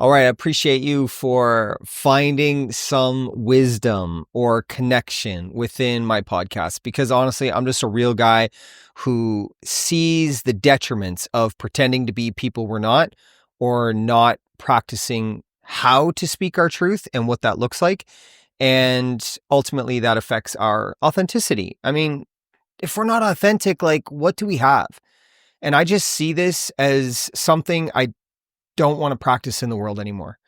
All right, I appreciate you for finding some wisdom or connection within my podcast because honestly, I'm just a real guy who sees the detriments of pretending to be people we're not or not practicing how to speak our truth and what that looks like. And ultimately, that affects our authenticity. I mean, if we're not authentic, like what do we have? And I just see this as something I don't want to practice in the world anymore.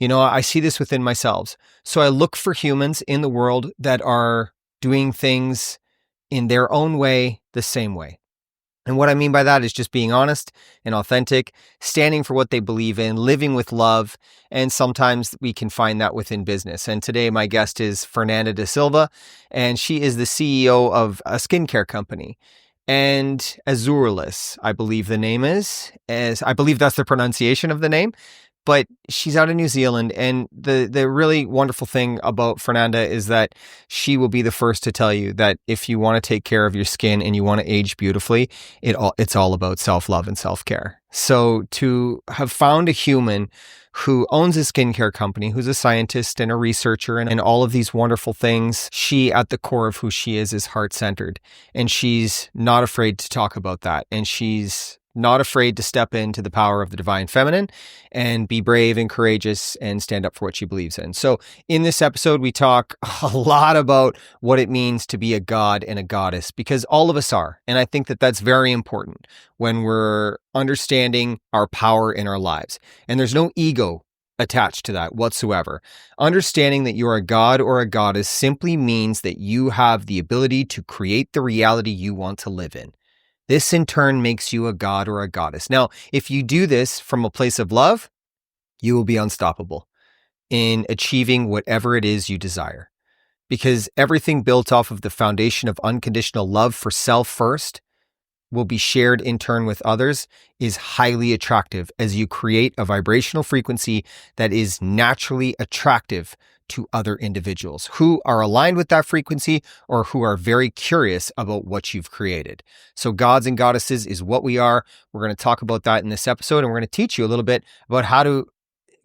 I see this within myself. So I look for humans in the world that are doing things in their own way, the same way. And what I mean by that is just being honest and authentic, standing for what they believe in, living with love. And sometimes we can find that within business. And today my guest is Fernanda da Silva, and she is the CEO of a skincare company. And Azurlis, I believe the name is, as I believe that's the pronunciation of the name. But she's out in New Zealand, and the really wonderful thing about Fernanda is that she will be the first to tell you that if you want to take care of your skin and you want to age beautifully, it's all about self-love and self-care. So to have found a human who owns a skincare company, who's a scientist and a researcher and all of these wonderful things, she at the core of who she is heart-centered, and she's not afraid to talk about that, and she's not afraid to step into the power of the divine feminine and be brave and courageous and stand up for what she believes in. So in this episode, we talk a lot about what it means to be a god and a goddess, because all of us are. And I think that that's very important when we're understanding our power in our lives. And there's no ego attached to that whatsoever. Understanding that you're a god or a goddess simply means that you have the ability to create the reality you want to live in. This in turn makes you a god or a goddess. Now, if you do this from a place of love, you will be unstoppable in achieving whatever it is you desire. Because everything built off of the foundation of unconditional love for self first will be shared in turn with others is highly attractive as you create a vibrational frequency that is naturally attractive to other individuals who are aligned with that frequency or who are very curious about what you've created. So gods and goddesses is what we are. We're going to talk about that in this episode, and we're going to teach you a little bit about how to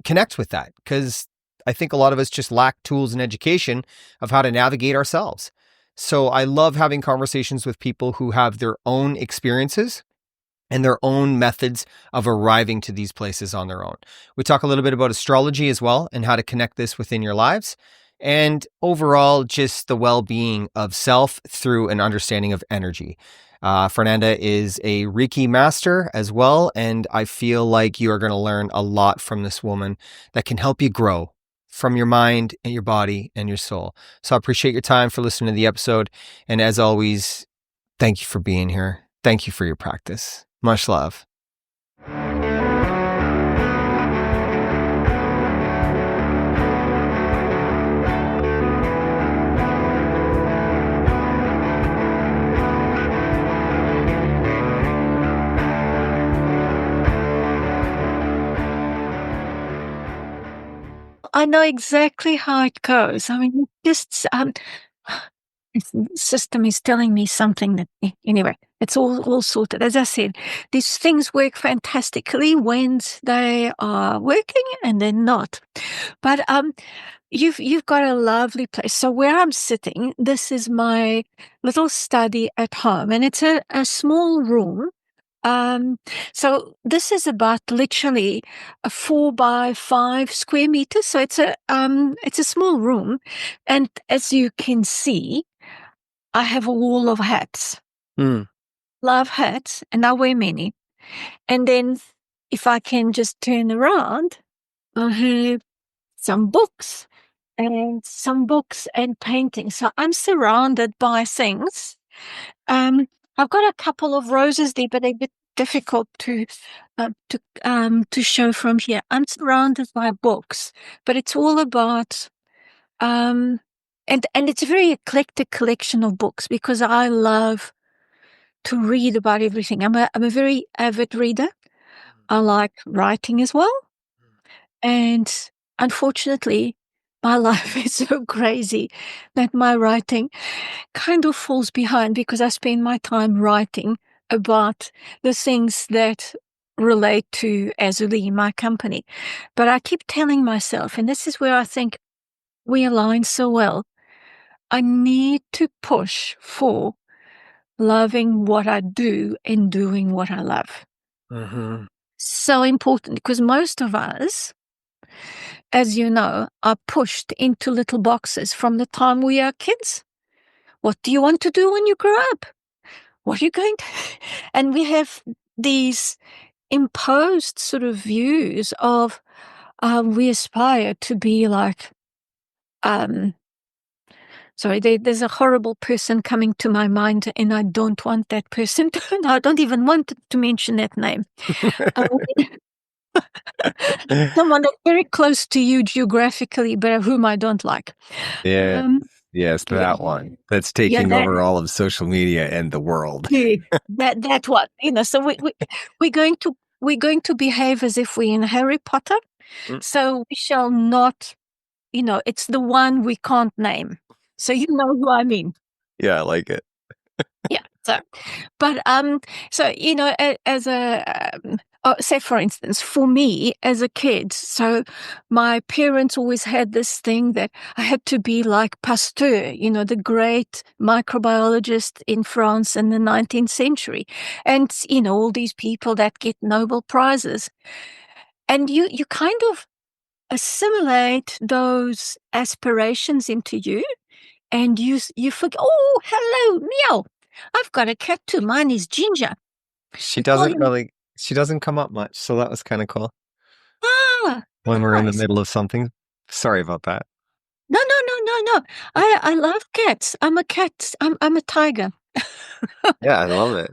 connect with that, because I think a lot of us just lack tools and education of how to navigate ourselves. So I love having conversations with people who have their own experiences and their own methods of arriving to these places on their own. We talk a little bit about astrology as well and how to connect this within your lives, and overall just the well-being of self through an understanding of energy. Fernanda is a Reiki Master as well, and I feel like you are going to learn a lot from this woman that can help you grow from your mind and your body and your soul. So I appreciate your time for listening to the episode. And as always, thank you for being here. Thank you for your practice. Much love. I know exactly how it goes. I mean, just the system is telling me something that anyway, it's all sorted. As I said, these things work fantastically when they are working and they're not. But you've got a lovely place. So where I'm sitting, this is my little study at home, and it's a small room. So this is about literally a 4 by 5 square meters. So it's a small room. And as you can see, I have a wall of hats. Love hats, and I wear many. And then if I can just turn around, I have some books and paintings. So I'm surrounded by things. I've got a couple of roses there, but they're a bit difficult to show from here. I'm surrounded by books, but it's all about and it's a very eclectic collection of books because I love to read about everything. I'm a very avid reader. I like writing as well, and unfortunately, my life is so crazy that my writing kind of falls behind because I spend my time writing about the things that relate to Azurlis, my company. But I keep telling myself, and this is where I think we align so well, I need to push for loving what I do and doing what I love. Mm-hmm. So important, because most of us, as you know, are pushed into little boxes from the time we are kids. What do you want to do when you grow up? What are you going to? And we have these imposed sort of views of we aspire to be like, um, sorry, there's a horrible person coming to my mind, and I don't want that person to, no, I don't even want to mention that name. Um, someone that's very close to you geographically, but whom I don't like. Yeah. Um, Yes, yeah, that one. That's yeah, taking over all of social media and the world. yeah, that one. So we're going to behave as if we're in Harry Potter. Mm. So we shall not. It's the one we can't name. So you know who I mean. Yeah, I like it. Yeah. So, as say for instance, for me as a kid, so my parents always had this thing that I had to be like Pasteur, the great microbiologist in France in the 19th century. And, all these people that get Nobel Prizes. And you kind of assimilate those aspirations into you. And you forget, oh, hello, meow. I've got a cat too. Mine is Ginger. She We call doesn't him, really, she doesn't come up much, so that was kind of cool ah, when we're in the nice. middle of something. Sorry about that. No, no, no, no, no. I love cats. I'm a cat. I'm a tiger. Yeah, I love it.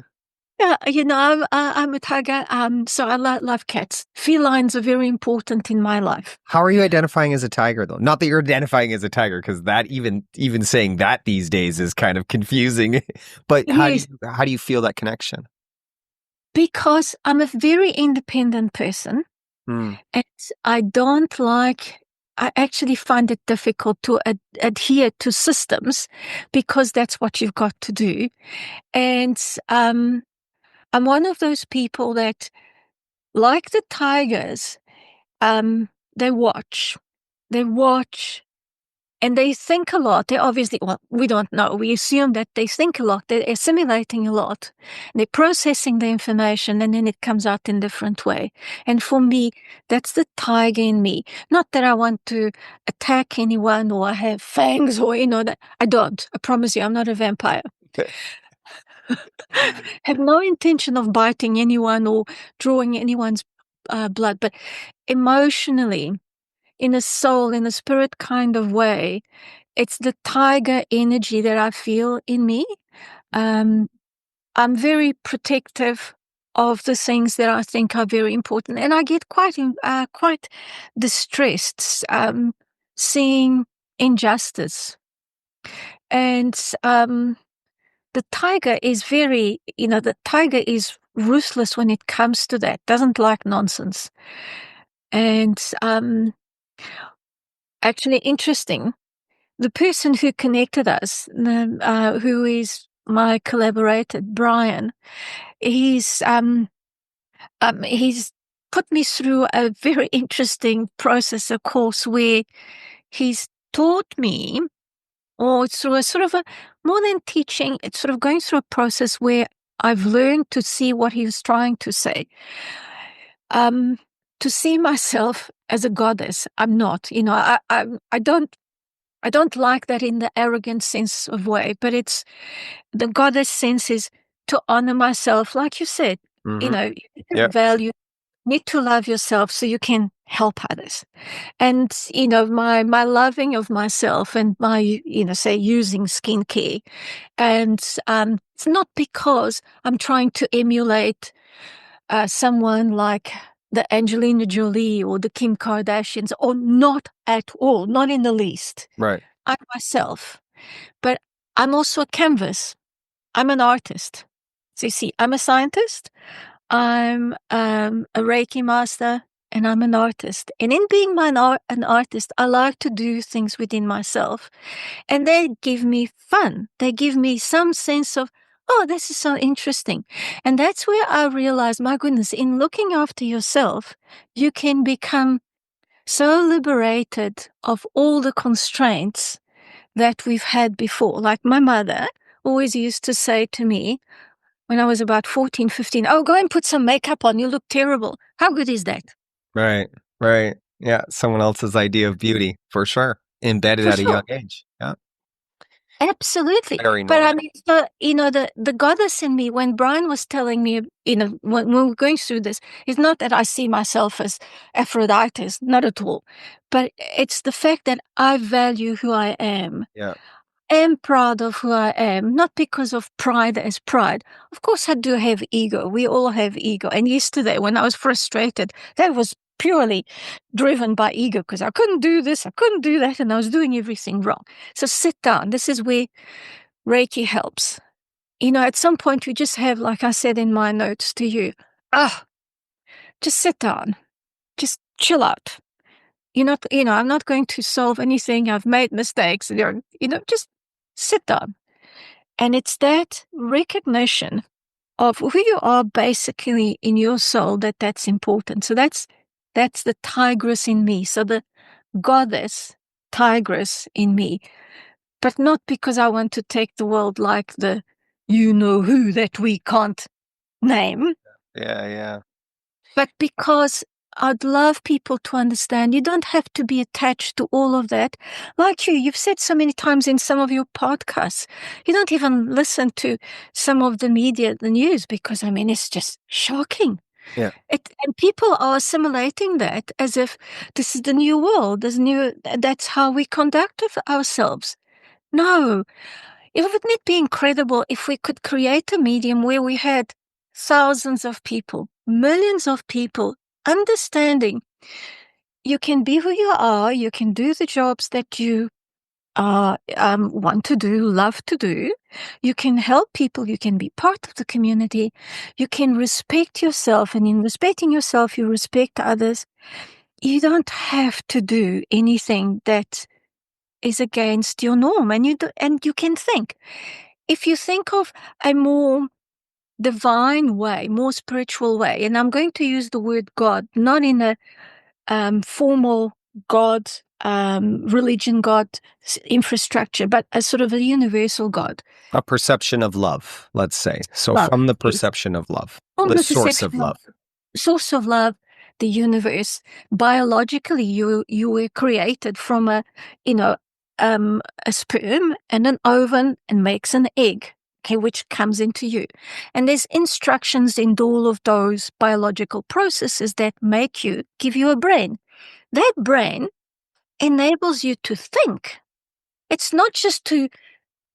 Yeah, I'm a tiger. So I love cats. Felines are very important in my life. How are you identifying as a tiger, though? Not that you're identifying as a tiger, because that even saying that these days is kind of confusing. But Yes, how do you feel that connection? because I'm a very independent person. Hmm. And I don't like, I actually find it difficult to adhere to systems because that's what you've got to do. And I'm one of those people that, like the tigers, they watch. They watch and they think a lot. They obviously, well, we don't know. We assume that they think a lot. They're assimilating a lot. They're processing the information and then it comes out in a different way. And for me, that's the tiger in me. Not that I want to attack anyone or I have fangs or, that I don't. I promise you, I'm not a vampire. Have no intention of biting anyone or drawing anyone's blood. But emotionally, in a soul, in a spirit kind of way, it's the tiger energy that I feel in me. Um, I'm very protective of the things that I think are very important, and I get quite distressed seeing injustice. And the tiger is the tiger is ruthless when it comes to that. Doesn't like nonsense, and actually interesting. The person who connected us, who is my collaborator, Brian, he's put me through a very interesting process, a course where he's taught me, or through a sort of a more than teaching, it's sort of going through a process where I've learned to see what he was trying to say. Um, to see myself as a goddess. I'm not, I don't like that in the arrogant sense of way, but it's the goddess sense is to honor myself, like you said. Mm-hmm. You Yep. value, need to love yourself so you can help others. And my loving of myself and my say using skincare, and it's not because I'm trying to emulate someone like the Angelina Jolie or the Kim Kardashians, or not at all, not in the least. Right. I'm myself, but I'm also a canvas. I'm an artist. So you see, I'm a scientist, I'm a Reiki master, and I'm an artist. And in being an artist, I like to do things within myself. And they give me fun. They give me some sense of, oh, this is so interesting. And that's where I realized, my goodness, in looking after yourself, you can become so liberated of all the constraints that we've had before. Like my mother always used to say to me when I was about 14, 15, oh, go and put some makeup on. You look terrible. How good is that? Right. Right. Yeah. Someone else's idea of beauty, for sure. Embedded For at a young sure. age. Yeah. Absolutely. Very But I normal. mean, the goddess in me, when Brian was telling me, when we were going through this, it's not that I see myself as Aphrodite, not at all. But it's the fact that I value who I Yeah. am proud of who I am, not because of pride as pride. Of course, I do have ego. We all have ego. And yesterday, when I was frustrated, that was purely driven by ego because I couldn't do this, I couldn't do that, and I was doing everything wrong. So sit down. This is where Reiki helps. At some point, you just have, like I said in my notes to you, just sit down, just chill out. I'm not going to solve anything. I've made mistakes. Just sit down. And it's that recognition of who you are basically in your soul that's important. So that's the tigress in me. So the goddess tigress in me, but not because I want to take the world like the who that we can't name, Yeah. Yeah. but because I'd love people to understand you don't have to be attached to all of that. Like you've said so many times in some of your podcasts, you don't even listen to some of the media, the news, because it's just shocking. Yeah. And people are assimilating that as if this is the new world, that's how we conduct ourselves. No, wouldn't it be incredible if we could create a medium where we had thousands of people, millions of people understanding you can be who you are, you can do the jobs that you want to do, love to do. You can help people, you can be part of the community, you can respect yourself, and in respecting yourself, you respect others. You don't have to do anything that is against your norm, and you can think. If you think of a more divine way, more spiritual way, and I'm going to use the word God, not in a formal God, religion, God infrastructure, but a sort of a universal God. A perception of love, let's say. So Love, from the yes. perception of love, From the the source of perception of love. source of love, the universe. Biologically, you were created from a sperm and an ovum and makes an egg, okay, which comes into you. And there's instructions in all of those biological processes that give you a brain. That brain enables you to think. It's not just to,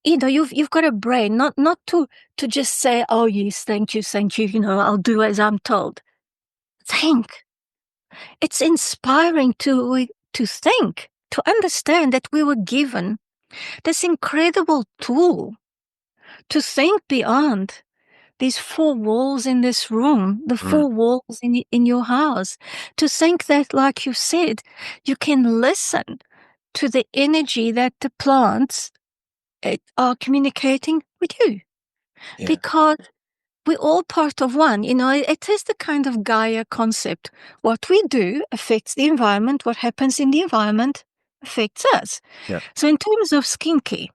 you've got a brain, not to just say, oh yes, thank you, I'll do as I'm told. Think. It's inspiring to think, to understand that we were given this incredible tool to think beyond these four walls in this room, the four walls in your house, to think that, like you said, you can listen to the energy that the plants are communicating with you. Yeah. Because we're all part of one. It is the kind of Gaia concept. What we do affects the environment. What happens in the environment affects us. Yeah. So in terms of skincare,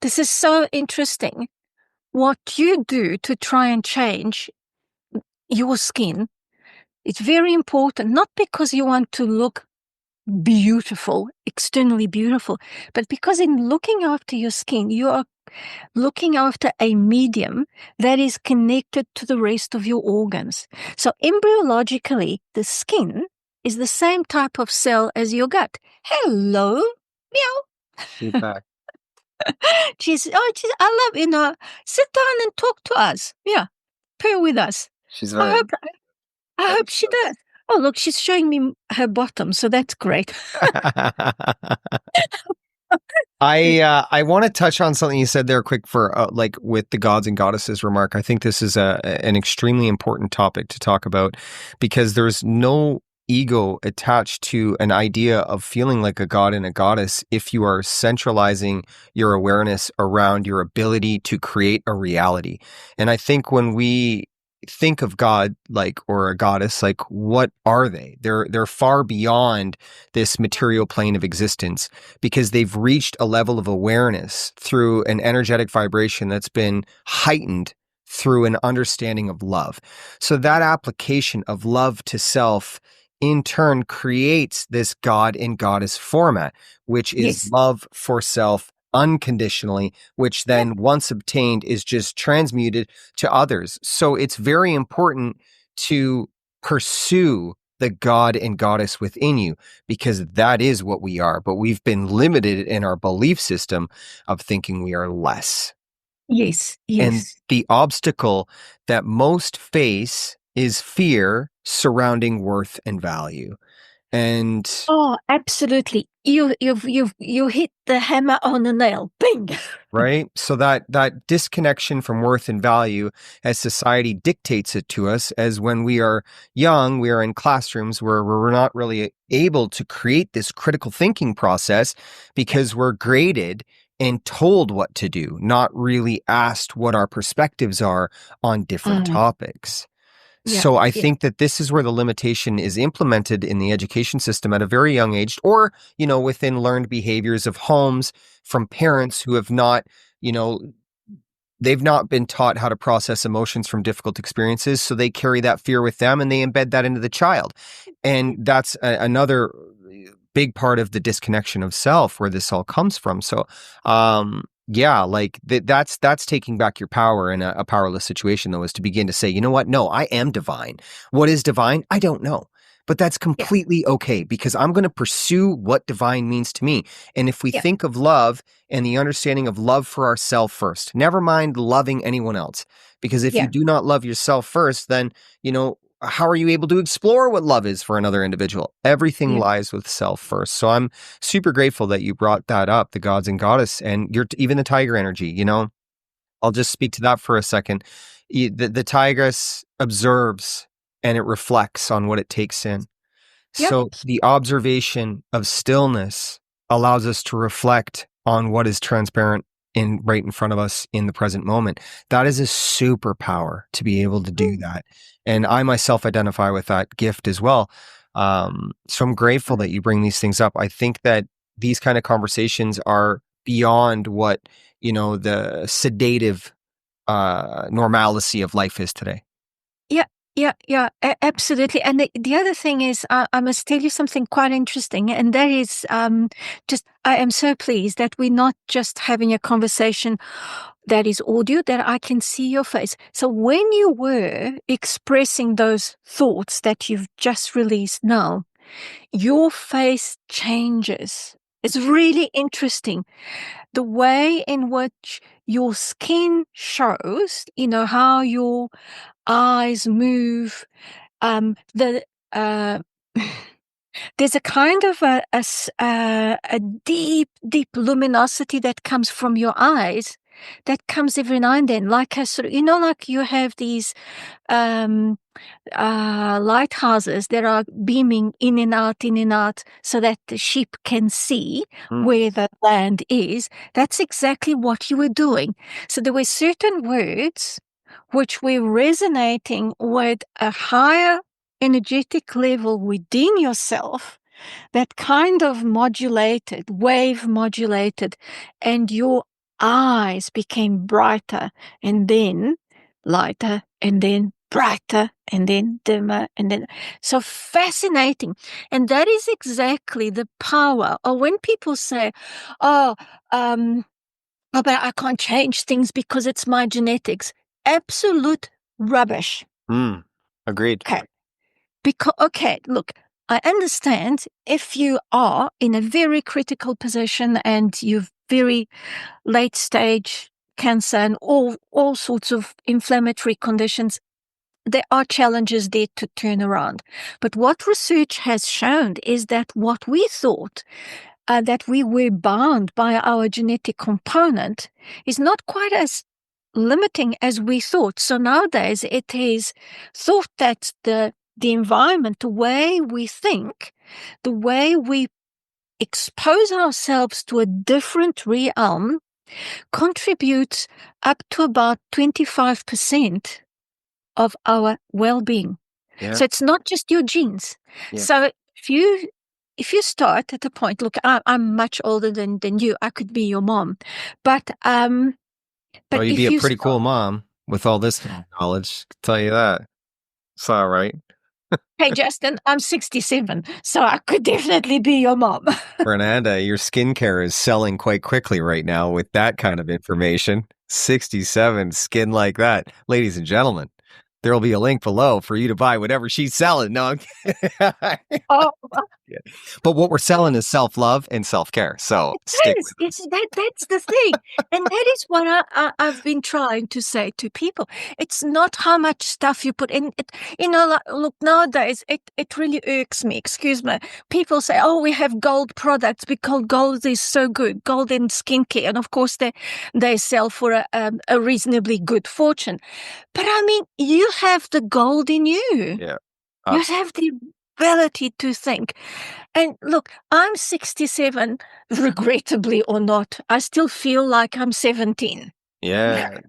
this is so interesting. What you do to try and change your skin, it's very important, not because you want to look beautiful, externally beautiful, but because in looking after your skin, you are looking after a medium that is connected to the rest of your organs. So embryologically, the skin is the same type of cell as your gut. Hello, meow. She's back. I love, sit down and talk to us. Yeah, pair with us. She's I very. hope, I hope she does. Oh, look, she's showing me her bottom, so that's great. I want to touch on something you said there quick for like with the gods and goddesses remark. I think this is an extremely important topic to talk about because there's no ego attached to an idea of feeling like a god and a goddess if you are centralizing your awareness around your ability to create a reality. And I think when we think of God like, or a goddess, like, what are they? They're far beyond this material plane of existence, because they've reached a level of awareness through an energetic vibration that's been heightened through an understanding of love. So that application of love to self in turn creates this God and goddess format, which is Yes. love for self unconditionally, which Yeah. then once obtained is just transmuted to others. So it's very important to pursue the God and goddess within you, because that is what we are. But we've been limited in our belief system of thinking we are less. Yes. And Yes. the obstacle that most face is fear surrounding worth and value. And Oh, absolutely. You hit the hammer on the nail. Bing. right, so that disconnection from worth and value, as society dictates it to us, as when we are young, we are in classrooms where we're not really able to create this critical thinking process, because we're graded and told what to do, not really asked what our perspectives are on different Mm. topics. Yeah. So I Yeah. think that this is where the limitation is implemented in the education system at a very young age, or, within learned behaviors of homes from parents who have not, you know, they've not been taught how to process emotions from difficult experiences. So they carry that fear with them and they embed that into the child. And that's another big part of the disconnection of self, where this all comes from. So, yeah, like that's taking back your power in a powerless situation, though, is to begin to say, you know what? No, I am divine. What is divine? I don't know. But that's Yeah. completely okay, because I'm going to pursue what divine means to me. And if we Yeah. think of love and the understanding of love for ourselves first, never mind loving anyone else, because if you Yeah. do not love yourself first, then, how are you able to explore what love is for another individual? Everything Yeah. lies with self first. So I'm super grateful that you brought that up, the gods and goddess, and even the tiger energy. I'll just speak to that for a second. The tigress observes and it reflects on what it takes in. Yeah. So the observation of stillness allows us to reflect on what is transparent right in front of us in the present moment. That is a superpower, to be able to do Mm. that. And I myself identify with that gift as well. So I'm grateful that you bring these things up. I think that these kind of conversations are beyond what, the sedative normalcy of life is today. Yeah, yeah, yeah, absolutely. And the other thing is, I must tell you something quite interesting, and that is, just I am so pleased that we're not just having a conversation that is audio, that I can see your face. So when you were expressing those thoughts that you've just released now, your face changes. It's really interesting. The way in which your skin shows, how your eyes move, the uh, there's a kind of a deep, deep luminosity that comes from your eyes that comes every now and then, like a sort of, like you have these um, lighthouses that are beaming in and out, so that the sheep can see Mm. where the land is. That's exactly what you were doing. So there were certain words which were resonating with a higher energetic level within yourself, that kind of modulated, wave modulated, and your eyes became brighter and then lighter and then brighter and then dimmer and then so fascinating. And that is exactly the power. Or when people say, oh, oh, but I can't change things because it's my genetics. Absolute rubbish. Mm. Agreed. Okay. Because, okay, look, I understand if you are in a very critical position and you've very late stage cancer and all sorts of inflammatory conditions, there are challenges there to turn around. But what research has shown is that what we thought, that we were bound by our genetic component, is not quite as limiting as we thought. So nowadays it is thought that the the environment, the way we think, the way we expose ourselves to a different realm contributes up to about 25% of our well-being. Yeah. So it's not just your genes. Yeah. So if you start at a point, look, I'm much older than you. I could be your mom, but Well, you'd if be a you pretty start, cool mom with all this knowledge. I can tell you that. It's all right. hey Justin, I'm 67, so I could definitely be your mom. Fernanda, your skincare is selling quite quickly right now with that kind of information. 67, skin like that. Ladies and gentlemen, there will be a link below for you to buy whatever she's selling. No, I'm kidding. Oh, Yeah. But what we're selling is self-love and self-care. So stick with us. that's the thing. And that is what I've been trying to say to people. It's not how much stuff you put in. Look, nowadays, it really irks me. Excuse me. People say, oh, we have gold products because gold is so good, gold in skincare. And of course, they sell for a reasonably good fortune. But I mean, you have the gold in you. Yeah. You have the ability to think. And look, I'm 67, regrettably or not. I still feel like I'm 17. Yeah.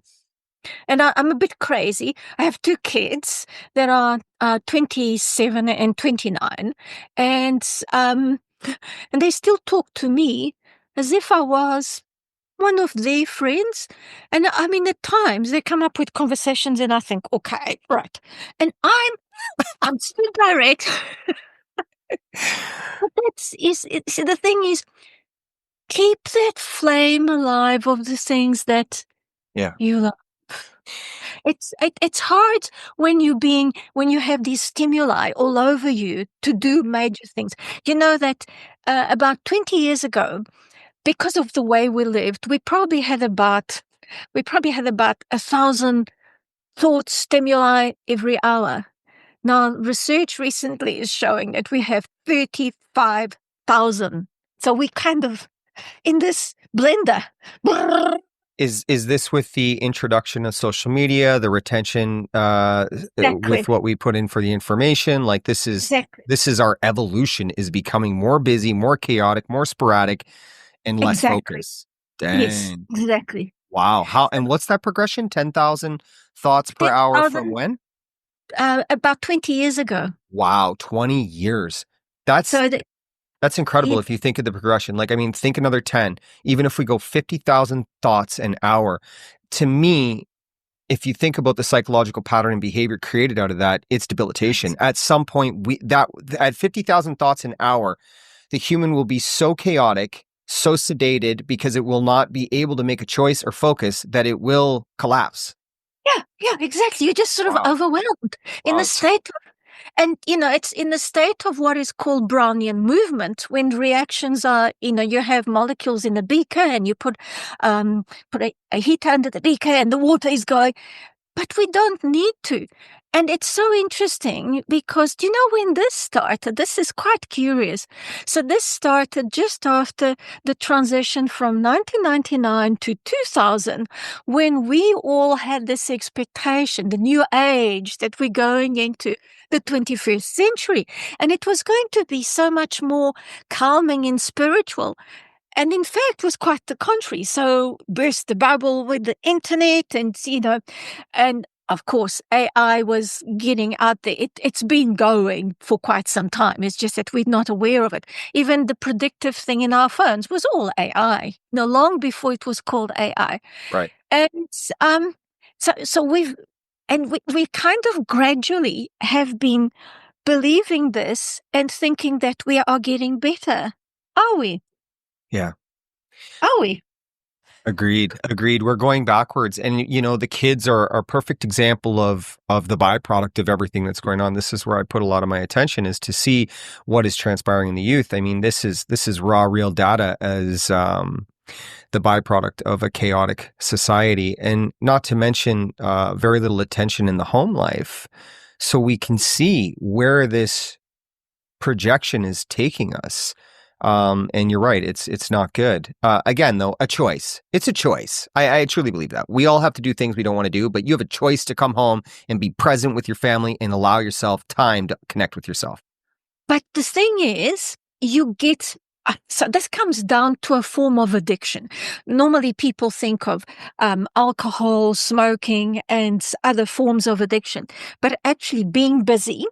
And I'm a bit crazy. I have two kids that are 27 and 29. And they still talk to me as if I was one of their friends. And I mean, at times they come up with conversations and I think, okay, right. And I'm still direct. But see, the thing is, keep that flame alive of the things that you love. It's hard when you have these stimuli all over you to do major things. You know that about 20 years ago, because of the way we lived, we probably had about 1,000 thought stimuli every hour. Now, research recently is showing that we have 35,000. So we kind of in this blender. Is this with the introduction of social media, the retention with what we put in for the information? Like this is our evolution is becoming more busy, more chaotic, more sporadic, and less focused. Dang. Yes, exactly. Wow. How and what's that progression? 10,000 thoughts per hour from when? About 20 years ago. Wow, 20 years. That's incredible if you think of the progression. Like, I mean, think another 10. Even if we go 50,000 thoughts an hour, to me, if you think about the psychological pattern and behavior created out of that, it's debilitation. At some point, at 50,000 thoughts an hour, the human will be so chaotic, so sedated, because it will not be able to make a choice or focus that it will collapse. Yeah, exactly. You're just sort of overwhelmed in the state of, and it's in the state of what is called Brownian movement, when reactions are, you have molecules in a beaker and you put a heater under the beaker and the water is going, but we don't need to. And it's so interesting because, do you know when this started? This is quite curious. So this started just after the transition from 1999 to 2000, when we all had this expectation, the new age, that we're going into the 21st century. And it was going to be so much more calming and spiritual. And in fact, was quite the contrary. So burst the bubble with the internet and, and of course, AI was getting out there. It's been going for quite some time. It's just that we're not aware of it. Even the predictive thing in our phones was all AI, long before it was called AI. Right. And so we kind of gradually have been believing this and thinking that we are getting better. Are we? Yeah. Are we? Agreed. We're going backwards. And, the kids are a perfect example of the byproduct of everything that's going on. This is where I put a lot of my attention, is to see what is transpiring in the youth. I mean, this is raw, real data as the byproduct of a chaotic society, and not to mention very little attention in the home life. So we can see where this projection is taking us. And you're right. It's not good. Again, though, a choice. It's a choice. I truly believe that. We all have to do things we don't want to do, but you have a choice to come home and be present with your family and allow yourself time to connect with yourself. But the thing is, you get, so this comes down to a form of addiction. Normally people think of alcohol, smoking, and other forms of addiction. But actually being busy,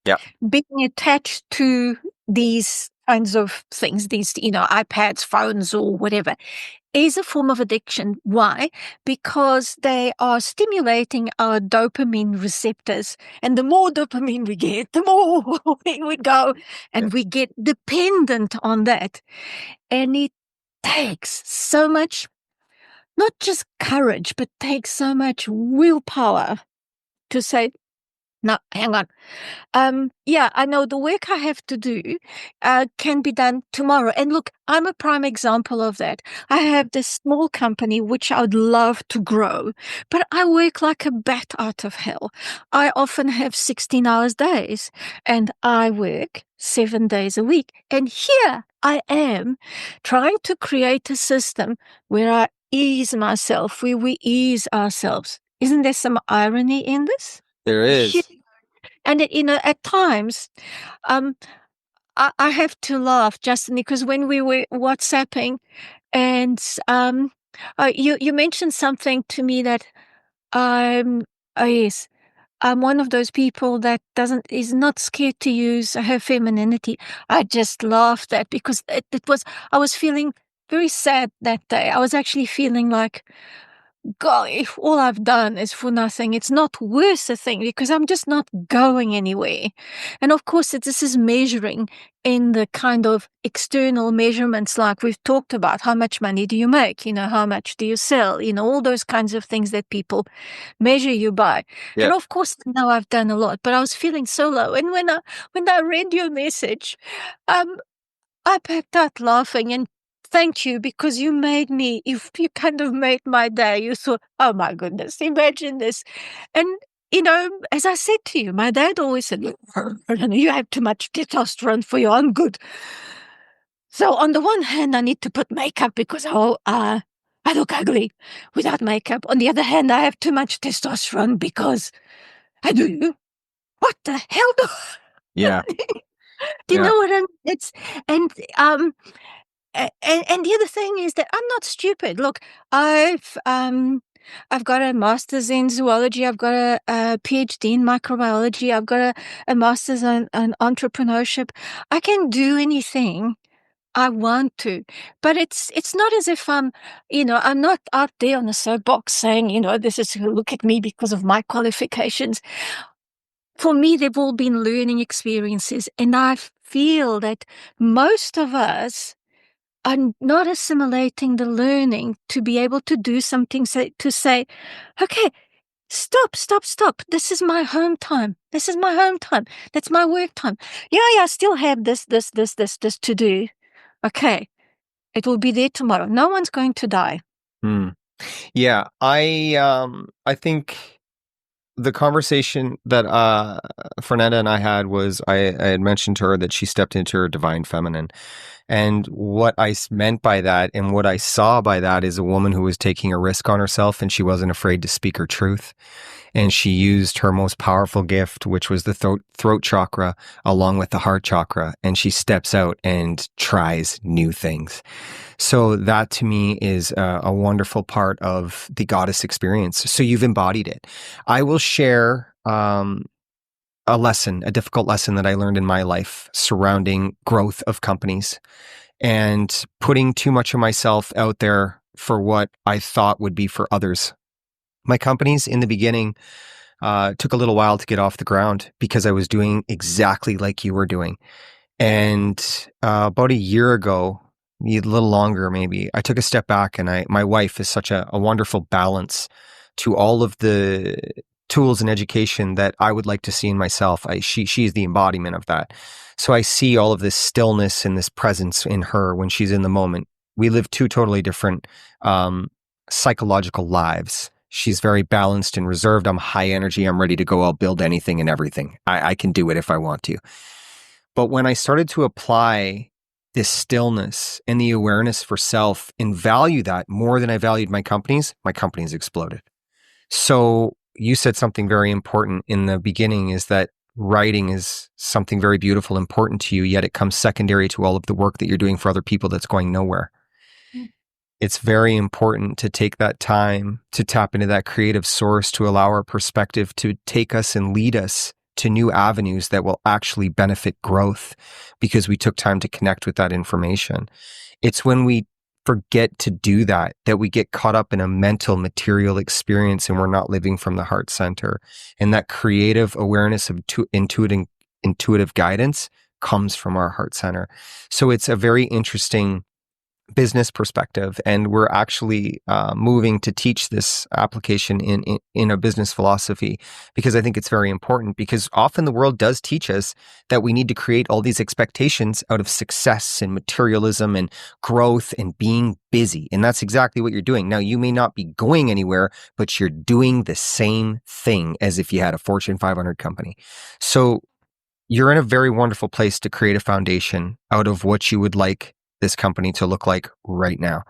Yeah. being attached to these kinds of things, these, iPads, phones, or whatever, is a form of addiction. Why? Because they are stimulating our dopamine receptors. And the more dopamine we get, the more we would go. And we get dependent on that. And it takes so much, not just courage, but takes so much willpower to say, no, hang on. Yeah, I know the work I have to do can be done tomorrow. And look, I'm a prime example of that. I have this small company which I would love to grow, but I work like a bat out of hell. I often have 16 hours days, and I work 7 days a week. And here I am trying to create a system where I ease myself, where we ease ourselves. Isn't there some irony in this? There is. And, at times, I have to laugh, Justin, because when we were WhatsApping and you mentioned something to me that yes, I'm one of those people that is not scared to use her femininity. I just laughed at because I was feeling very sad that day. I was actually feeling like, God, if all I've done is for nothing, it's not worth a thing because I'm just not going anywhere. And of course, this is measuring in the kind of external measurements like we've talked about. How much money do you make? How much do you sell? All those kinds of things that people measure you by. Yeah. And of course, now I've done a lot, but I was feeling so low. And when I read your message, I packed out laughing and thank you because you kind of made my day. You thought, oh my goodness, imagine this. And, as I said to you, my dad always said, you have too much testosterone for your own good. So on the one hand, I need to put makeup because, I look ugly without makeup. On the other hand, I have too much testosterone because I do. What the hell do Yeah. Do you know what I mean? And the other thing is that I'm not stupid. Look, I've got a master's in zoology. I've got a PhD in microbiology. I've got a master's in entrepreneurship. I can do anything I want to, but it's not as if I'm not out there on a soapbox saying, this is look at me because of my qualifications. For me, they've all been learning experiences, and I feel that most of us are not assimilating the learning to be able to do something, to say, okay, stop. This is my home time. This is my home time. That's my work time. Yeah, I still have this to do. Okay, it will be there tomorrow. No one's going to die. Yeah, I think the conversation that Fernanda and I had was I had mentioned to her that she stepped into her divine feminine. And what I meant by that and what I saw by that is a woman who was taking a risk on herself and she wasn't afraid to speak her truth. And she used her most powerful gift, which was the throat chakra, along with the heart chakra. And she steps out and tries new things. So that to me is a wonderful part of the goddess experience. So you've embodied it. I will share a difficult lesson that I learned in my life surrounding growth of companies and putting too much of myself out there for what I thought would be for others. My companies in the beginning took a little while to get off the ground because I was doing exactly like you were doing. And about a year ago, a little longer maybe, I took a step back and my wife is such a wonderful balance to all of the tools and education that I would like to see in myself. She is the embodiment of that. So I see all of this stillness and this presence in her when she's in the moment. We live two totally different psychological lives. She's very balanced and reserved. I'm high energy. I'm ready to go. I'll build anything and everything. I can do it if I want to. But when I started to apply this stillness and the awareness for self and value that more than I valued my companies exploded. So you said something very important in the beginning, is that writing is something very beautiful, important to you, yet it comes secondary to all of the work that you're doing for other people that's going nowhere. It's very important to take that time to tap into that creative source, to allow our perspective to take us and lead us to new avenues that will actually benefit growth, because we took time to connect with that information. It's when we forget to do that we get caught up in a mental material experience, and we're not living from the heart center. And that creative awareness of intuitive guidance comes from our heart center. So it's a very interesting business perspective, and we're actually moving to teach this application in a business philosophy, because I think it's very important, because often the world does teach us that we need to create all these expectations out of success and materialism and growth and being busy, and that's exactly what you're doing. Now, you may not be going anywhere, but you're doing the same thing as if you had a Fortune 500 company. So you're in a very wonderful place to create a foundation out of what you would like this company to look like right now.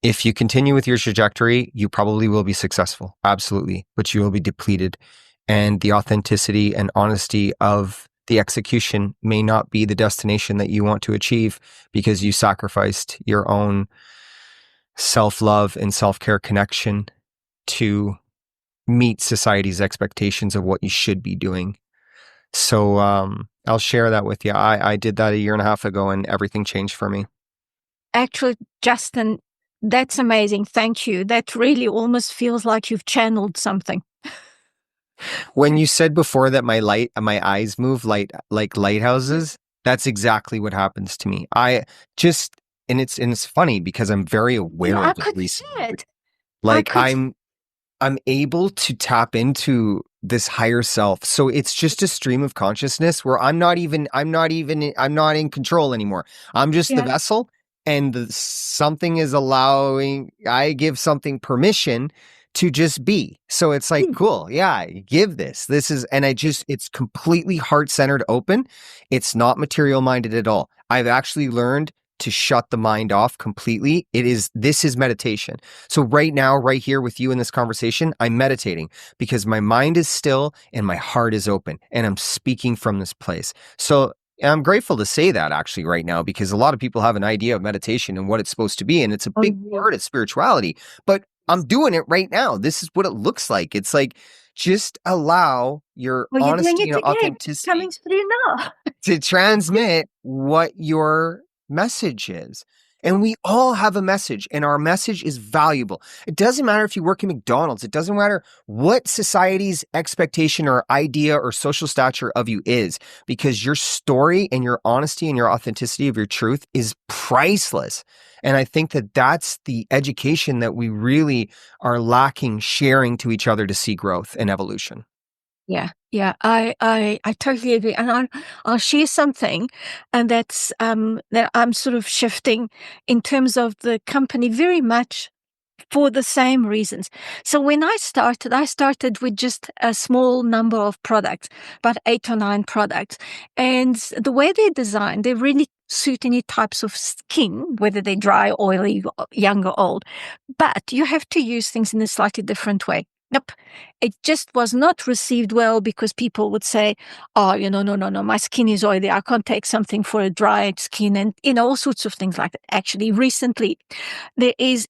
If you continue with your trajectory, you probably will be successful. Absolutely. But you will be depleted. And the authenticity and honesty of the execution may not be the destination that you want to achieve, because you sacrificed your own self-love and self-care connection to meet society's expectations of what you should be doing. So I'll share that with you. I did that a year and a half ago, and everything changed for me. Actually, Justin, that's amazing. Thank you. That really almost feels like you've channeled something. When you said before that my eyes move like lighthouses, that's exactly what happens to me. And it's funny because I'm very aware of it recently. Like I'm able to tap into this higher self. So it's just a stream of consciousness where I'm not in control anymore. I'm just the vessel, and something is I give something permission to just be. So it's like, cool. Yeah, give this. It's completely heart-centered open. It's not material minded at all. I've actually learned to shut the mind off completely. This is meditation. So right now, right here with you in this conversation, I'm meditating because my mind is still and my heart is open, and I'm speaking from this place. So I'm grateful to say that actually right now, because a lot of people have an idea of meditation and what it's supposed to be, and it's a big part of spirituality, but I'm doing it right now. This is what it looks like. It's like, just allow your honesty and authenticity coming through now to transmit what your message is. And we all have a message, and our message is valuable. It doesn't matter if you work in McDonald's. It doesn't matter what society's expectation or idea or social stature of you is, because your story and your honesty and your authenticity of your truth is priceless. And I think that that's the education that we really are lacking, sharing to each other to see growth and evolution. Yeah, I totally agree, and I'll share something, and that's that I'm sort of shifting in terms of the company very much for the same reasons. So when I started with just a small number of products, about 8 or 9 products, and the way they're designed, they really suit any types of skin, whether they're dry, oily, young or old. But you have to use things in a slightly different way. Nope. It just was not received well, because people would say, oh, no, my skin is oily. I can't take something for a dry skin, and, all sorts of things like that. Actually, recently, there is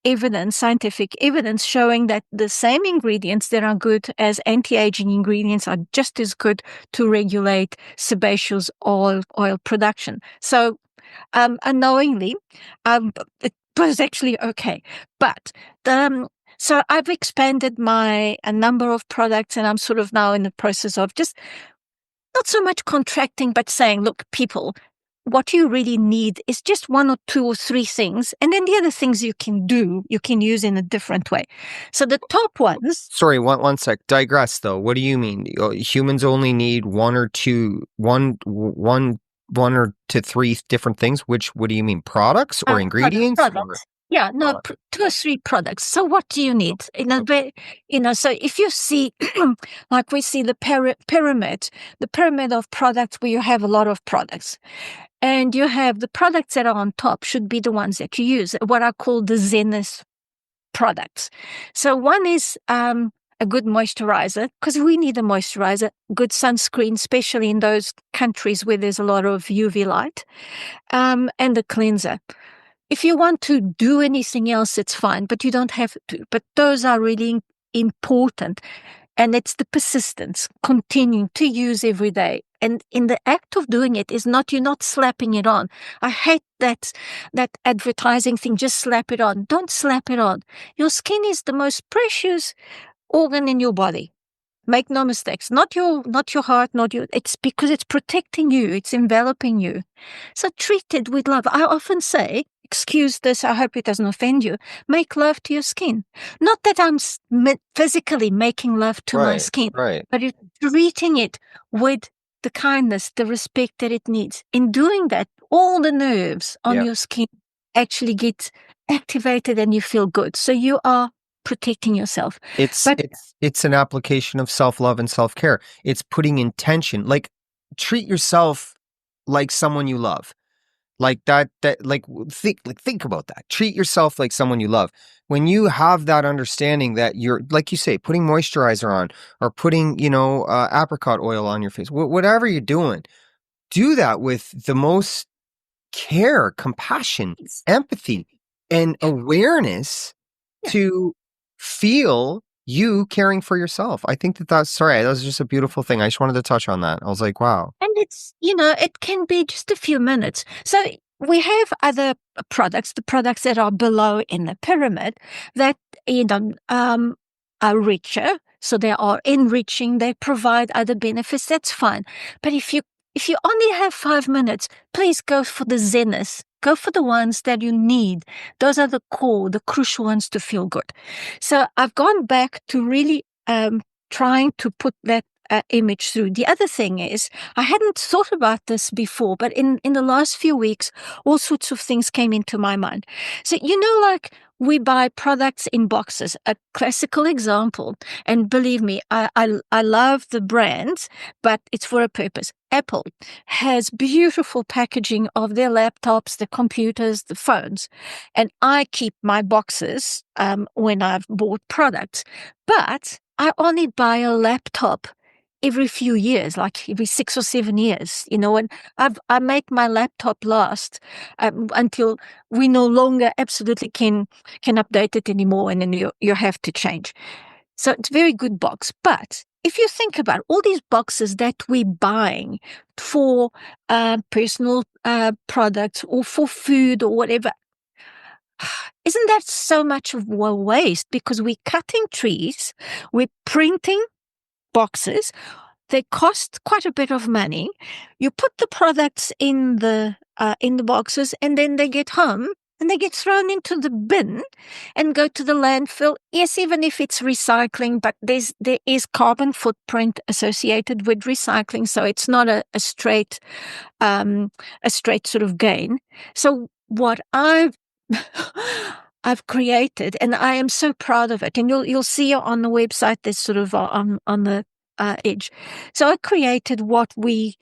scientific evidence showing that the same ingredients that are good as anti-aging ingredients are just as good to regulate sebaceous oil production. So, unknowingly, it was actually okay. But so I've expanded a number of products, and I'm sort of now in the process of just not so much contracting, but saying, look, people, what you really need is just 1 or 2 or 3 things. And then the other things you can use in a different way. So the top ones. Sorry, one sec. Digress though. What do you mean? Humans only need 1 or 3 different things. What do you mean? Products or ingredients? Products. Yeah, no, 2 or 3 products. So what do you need? So if you see, like we see the pyramid of products where you have a lot of products. And you have the products that are on top should be the ones that you use, what I call the Zenith products. So one is a good moisturizer, because we need a moisturizer, good sunscreen, especially in those countries where there's a lot of UV light, and a cleanser. If you want to do anything else, it's fine, but you don't have to. But those are really important. And it's the persistence, continuing to use every day. And in the act of doing it is not, you're not slapping it on. I hate that advertising thing, just slap it on. Don't slap it on. Your skin is the most precious organ in your body. Make no mistakes. Not your heart, it's because it's protecting you, it's enveloping you. So treat it with love. I often say, excuse this, I hope it doesn't offend you, make love to your skin. Not that I'm physically making love to my skin, but you're treating it with the kindness, the respect that it needs. In doing that, all the nerves on your skin actually get activated and you feel good. So you are protecting yourself. It's an application of self-love and self-care. It's putting intention, like treat yourself like someone you love. Like think about that. Treat yourself like someone you love. When you have that understanding that you're, like you say, putting moisturizer on or putting, apricot oil on your face, whatever you're doing, do that with the most care, compassion, empathy, and awareness to feel you caring for yourself. I think that was just a beautiful thing. I just wanted to touch on that. I was like, wow. And it's, it can be just a few minutes. So we have other products, the products that are below in the pyramid that, are richer. So they are enriching, they provide other benefits. That's fine. But if you only have 5 minutes, please go for the zenith. Go for the ones that you need. Those are the core, the crucial ones to feel good. So I've gone back to really trying to put that image through. The other thing is, I hadn't thought about this before, but in the last few weeks, all sorts of things came into my mind. So, like we buy products in boxes, a classical example, and believe me, I love the brands, but it's for a purpose. Apple has beautiful packaging of their laptops, the computers, the phones, and I keep my boxes when I've bought products, but I only buy a laptop every few years, like every 6 or 7 years, and I make my laptop last until we no longer absolutely can update it anymore, and then you have to change. So it's a very good box. But if you think about all these boxes that we're buying for personal products or for food or whatever, isn't that so much of a waste? Because we're cutting trees, we're printing boxes. They cost quite a bit of money. You put the products in the boxes, and then they get home and they get thrown into the bin and go to the landfill. Yes, even if it's recycling, but there is carbon footprint associated with recycling, so it's not a straight sort of gain. So what I've created, and I am so proud of it, and you'll see on the website there's sort of on the edge. So I created what we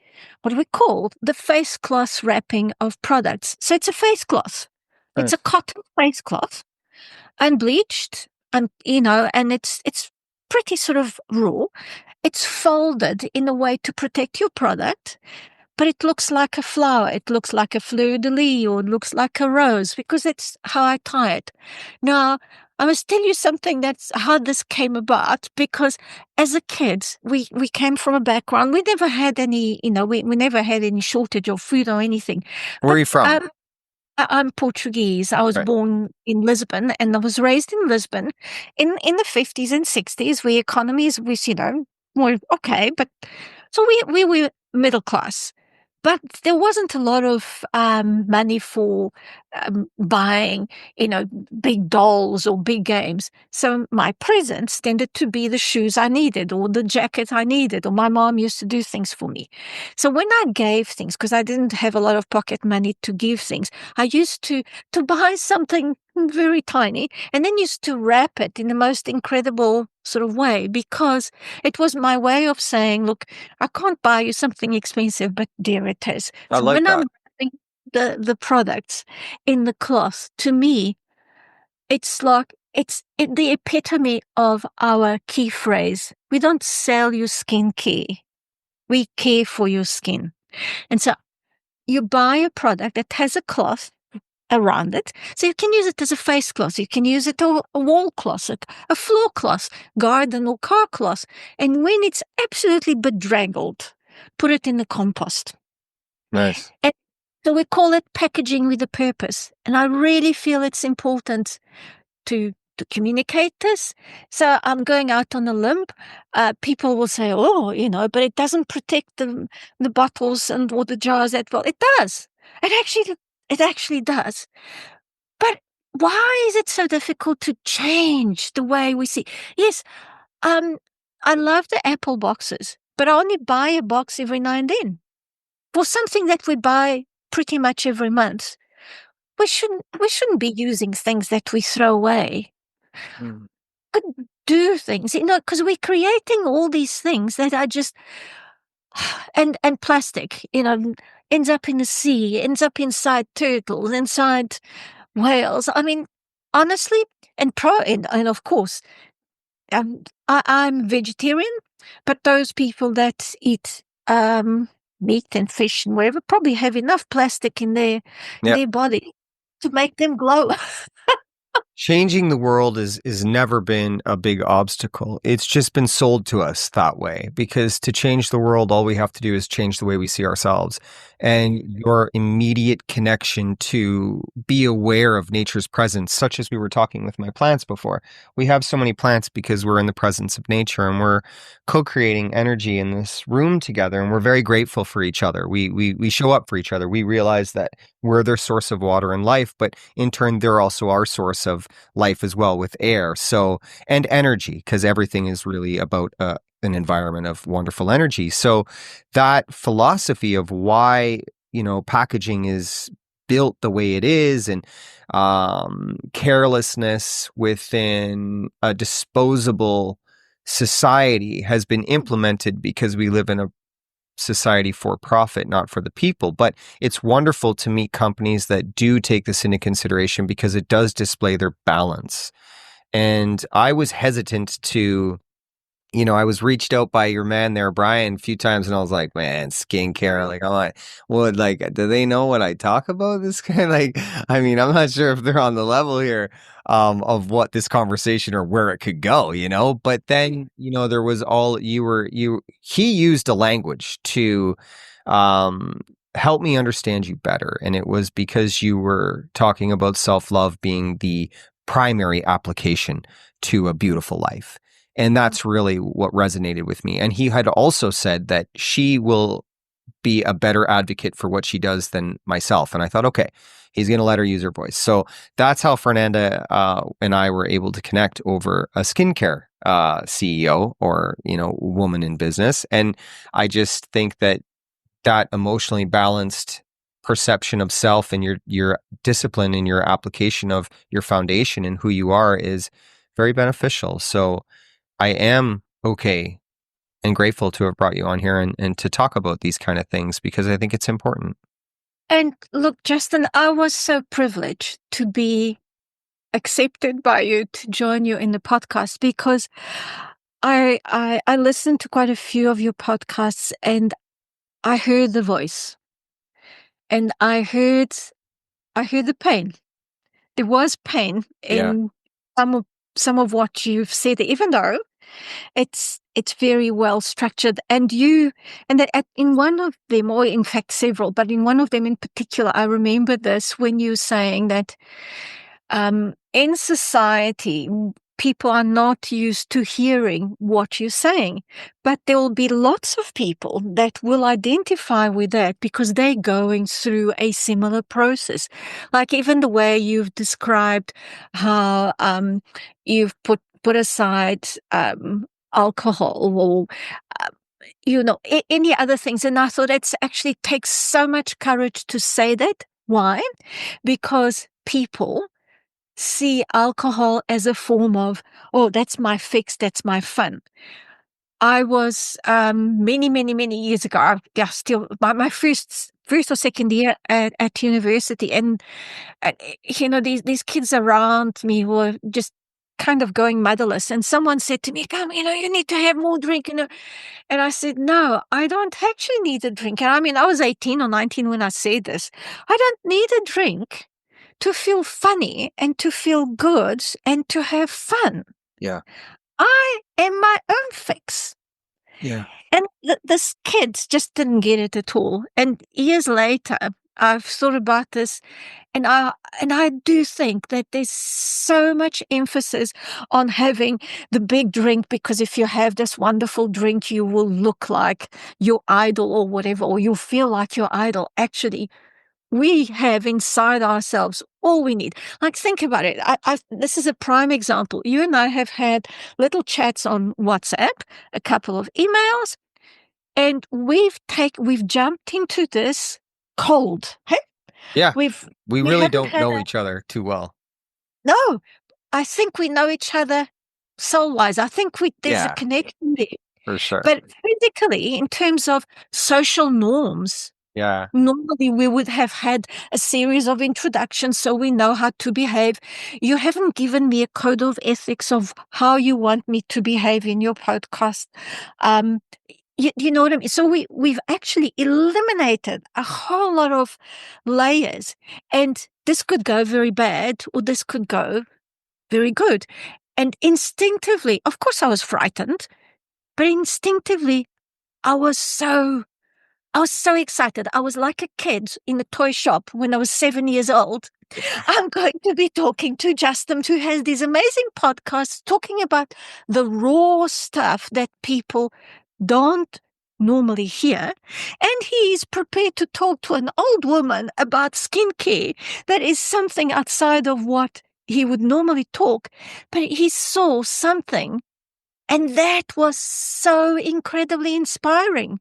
call the face cloth wrapping of products. So it's a face cloth. Nice. It's a cotton face cloth, unbleached, and and it's pretty sort of raw. It's folded in a way to protect your product, but it looks like a flower. It looks like a fleur-de-lis, or it looks like a rose, because that's how I tie it. Now, I must tell you something, that's how this came about, because as a kid, we came from a background. We never had any, we never had any shortage of food or anything. Where are you from? I'm Portuguese. I was born in Lisbon, and I was raised in Lisbon in the 50s and 60s, where economies was, more okay, but so we were middle class. But there wasn't a lot of money for buying, big dolls or big games. So my presents tended to be the shoes I needed, or the jacket I needed, or my mom used to do things for me. So when I gave things, because I didn't have a lot of pocket money to give things, I used to buy something very tiny, and then used to wrap it in the most incredible sort of way, because it was my way of saying, look, I can't buy you something expensive, but dear, it is. I like that. the products in the cloth, to me, it's like the epitome of our key phrase. We don't sell you skincare. We care for your skin. And so you buy a product that has a cloth around it. So you can use it as a face cloth. You can use it as a wall cloth, a floor cloth, garden or car cloth. And when it's absolutely bedraggled, put it in the compost. Nice. And so we call it packaging with a purpose. And I really feel it's important to communicate this. So I'm going out on a limb. People will say, oh, but it doesn't protect the bottles and or the jars that well. It does. It actually does. But why is it so difficult to change the way we see? Yes, I love the Apple boxes, but I only buy a box every now and then. For something that we buy pretty much every month, we shouldn't be using things that we throw away. Mm. Could do things, because we're creating all these things that are just and plastic, ends up in the sea, ends up inside turtles, inside whales. I mean, honestly, and of course, I'm vegetarian, but those people that eat meat and fish and whatever probably have enough plastic in their body to make them glow. Changing the world is never been a big obstacle. It's just been sold to us that way, because to change the world, all we have to do is change the way we see ourselves. And your immediate connection to be aware of nature's presence, such as we were talking with my plants before. We have so many plants because we're in the presence of nature and we're co-creating energy in this room together. And we're very grateful for each other. We show up for each other. We realize that we're their source of water and life, but in turn, they're also our source of life as well, with air. So, and energy, because everything is really about an environment of wonderful energy. So that philosophy of why, packaging is built the way it is, and carelessness within a disposable society has been implemented because we live in a society for profit, not for the people. But it's wonderful to meet companies that do take this into consideration, because it does display their balance. And I was hesitant to, I was reached out by your man there, Brian, a few times, and I was like, man, skincare. Like, I'm like, well, like, do they know what I talk about? This kind, like, I mean, I'm not sure if they're on the level here of what this conversation or where it could go, But then, there was he used a language to help me understand you better. And it was because you were talking about self-love being the primary application to a beautiful life. And that's really what resonated with me. And he had also said that she will be a better advocate for what she does than myself. And I thought, okay, he's going to let her use her voice. So that's how Fernanda and I were able to connect over a skincare CEO or, woman in business. And I just think that emotionally balanced perception of self and your discipline and your application of your foundation and who you are is very beneficial. So I am okay and grateful to have brought you on here and to talk about these kind of things, because I think it's important. And look, Justin, I was so privileged to be accepted by you to join you in the podcast, because I listened to quite a few of your podcasts and I heard the voice, and I heard the pain. There was pain in some of what you've said, even though it's very well structured. And in one of them, or in fact several, but in one of them in particular, I remember this when you were saying that in society, people are not used to hearing what you're saying, but there will be lots of people that will identify with that because they're going through a similar process. Like even the way you've described how you've put aside alcohol or any other things. And I thought it actually takes so much courage to say that. Why? Because people see alcohol as a form of, oh, that's my fix, that's my fun. I was many, many, many years ago, my first first or second year at university, and these kids around me were just kind of going motherless. And someone said to me, "Come, you need to have more drink." And I said, "No, I don't actually need a drink." And I mean, I was 18 or 19 when I said this. I don't need a drink to feel funny and to feel good and to have fun. Yeah. I am my own fix. Yeah. And this kid just didn't get it at all. And years later, I've thought about this, and I do think that there's so much emphasis on having the big drink, because if you have this wonderful drink, you will look like your idol or whatever, or you'll feel like your idol. Actually, we have inside ourselves all we need. Like, think about it. This is a prime example. You and I have had little chats on WhatsApp, a couple of emails, and we've jumped into this cold. Hey? Yeah. We really haven't don't had know each other too well. No, I think we know each other soul-wise. I think there's a Yeah. connection there. For sure. But physically, in terms of social norms, Yeah. normally we would have had a series of introductions so we know how to behave. You haven't given me a code of ethics of how you want me to behave in your podcast. You know what I mean? So we've actually eliminated a whole lot of layers, and this could go very bad or this could go very good. And instinctively, of course I was frightened, but instinctively I was so excited. I was like a kid in a toy shop when I was 7 years old. I'm going to be talking to Justin, who has these amazing podcasts talking about the raw stuff that people don't normally hear. And he's prepared to talk to an old woman about skincare that is something outside of what he would normally talk. But he saw something, and that was so incredibly inspiring.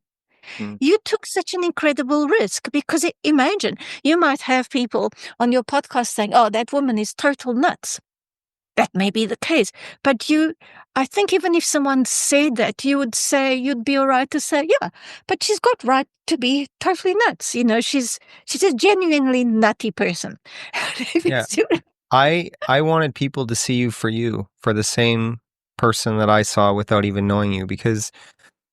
You took such an incredible risk, because imagine, you might have people on your podcast saying, "Oh, that woman is total nuts." That may be the case, but I think even if someone said that, you'd be all right to say, "Yeah, but she's got right to be totally nuts." She's a genuinely nutty person. Yeah. I wanted people to see you, for the same person that I saw without even knowing you, because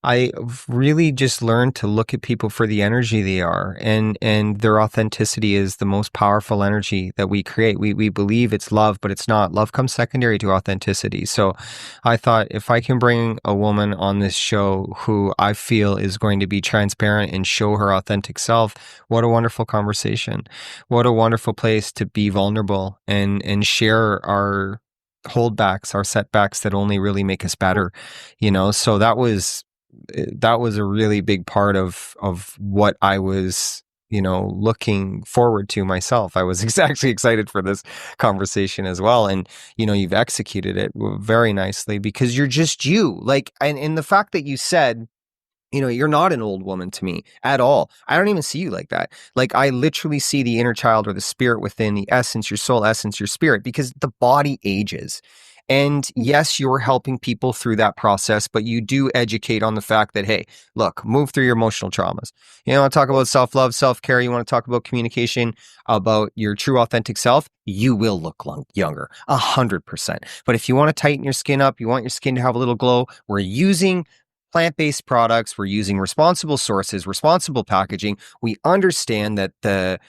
I really just learned to look at people for the energy they are, and their authenticity is the most powerful energy that we create. We believe it's love, but it's not. Love comes secondary to authenticity. So I thought, if I can bring a woman on this show who I feel is going to be transparent and show her authentic self, what a wonderful conversation. What a wonderful place to be vulnerable and share our holdbacks, our setbacks that only really make us better. So that was a really big part of what I was, looking forward to myself. I was exactly excited for this conversation as well. And, you've executed it very nicely, because you're just you. Like, and the fact that you said, you're not an old woman to me at all. I don't even see you like that. Like, I literally see the inner child, or the spirit within, the essence, your soul essence, your spirit, because the body ages. And yes, you're helping people through that process, but you do educate on the fact that, hey, look, move through your emotional traumas. You want to talk about self-love, self-care, you want to talk about communication, about your true authentic self, you will look younger, 100%. But if you want to tighten your skin up, you want your skin to have a little glow, we're using plant-based products, we're using responsible sources, responsible packaging. We understand that the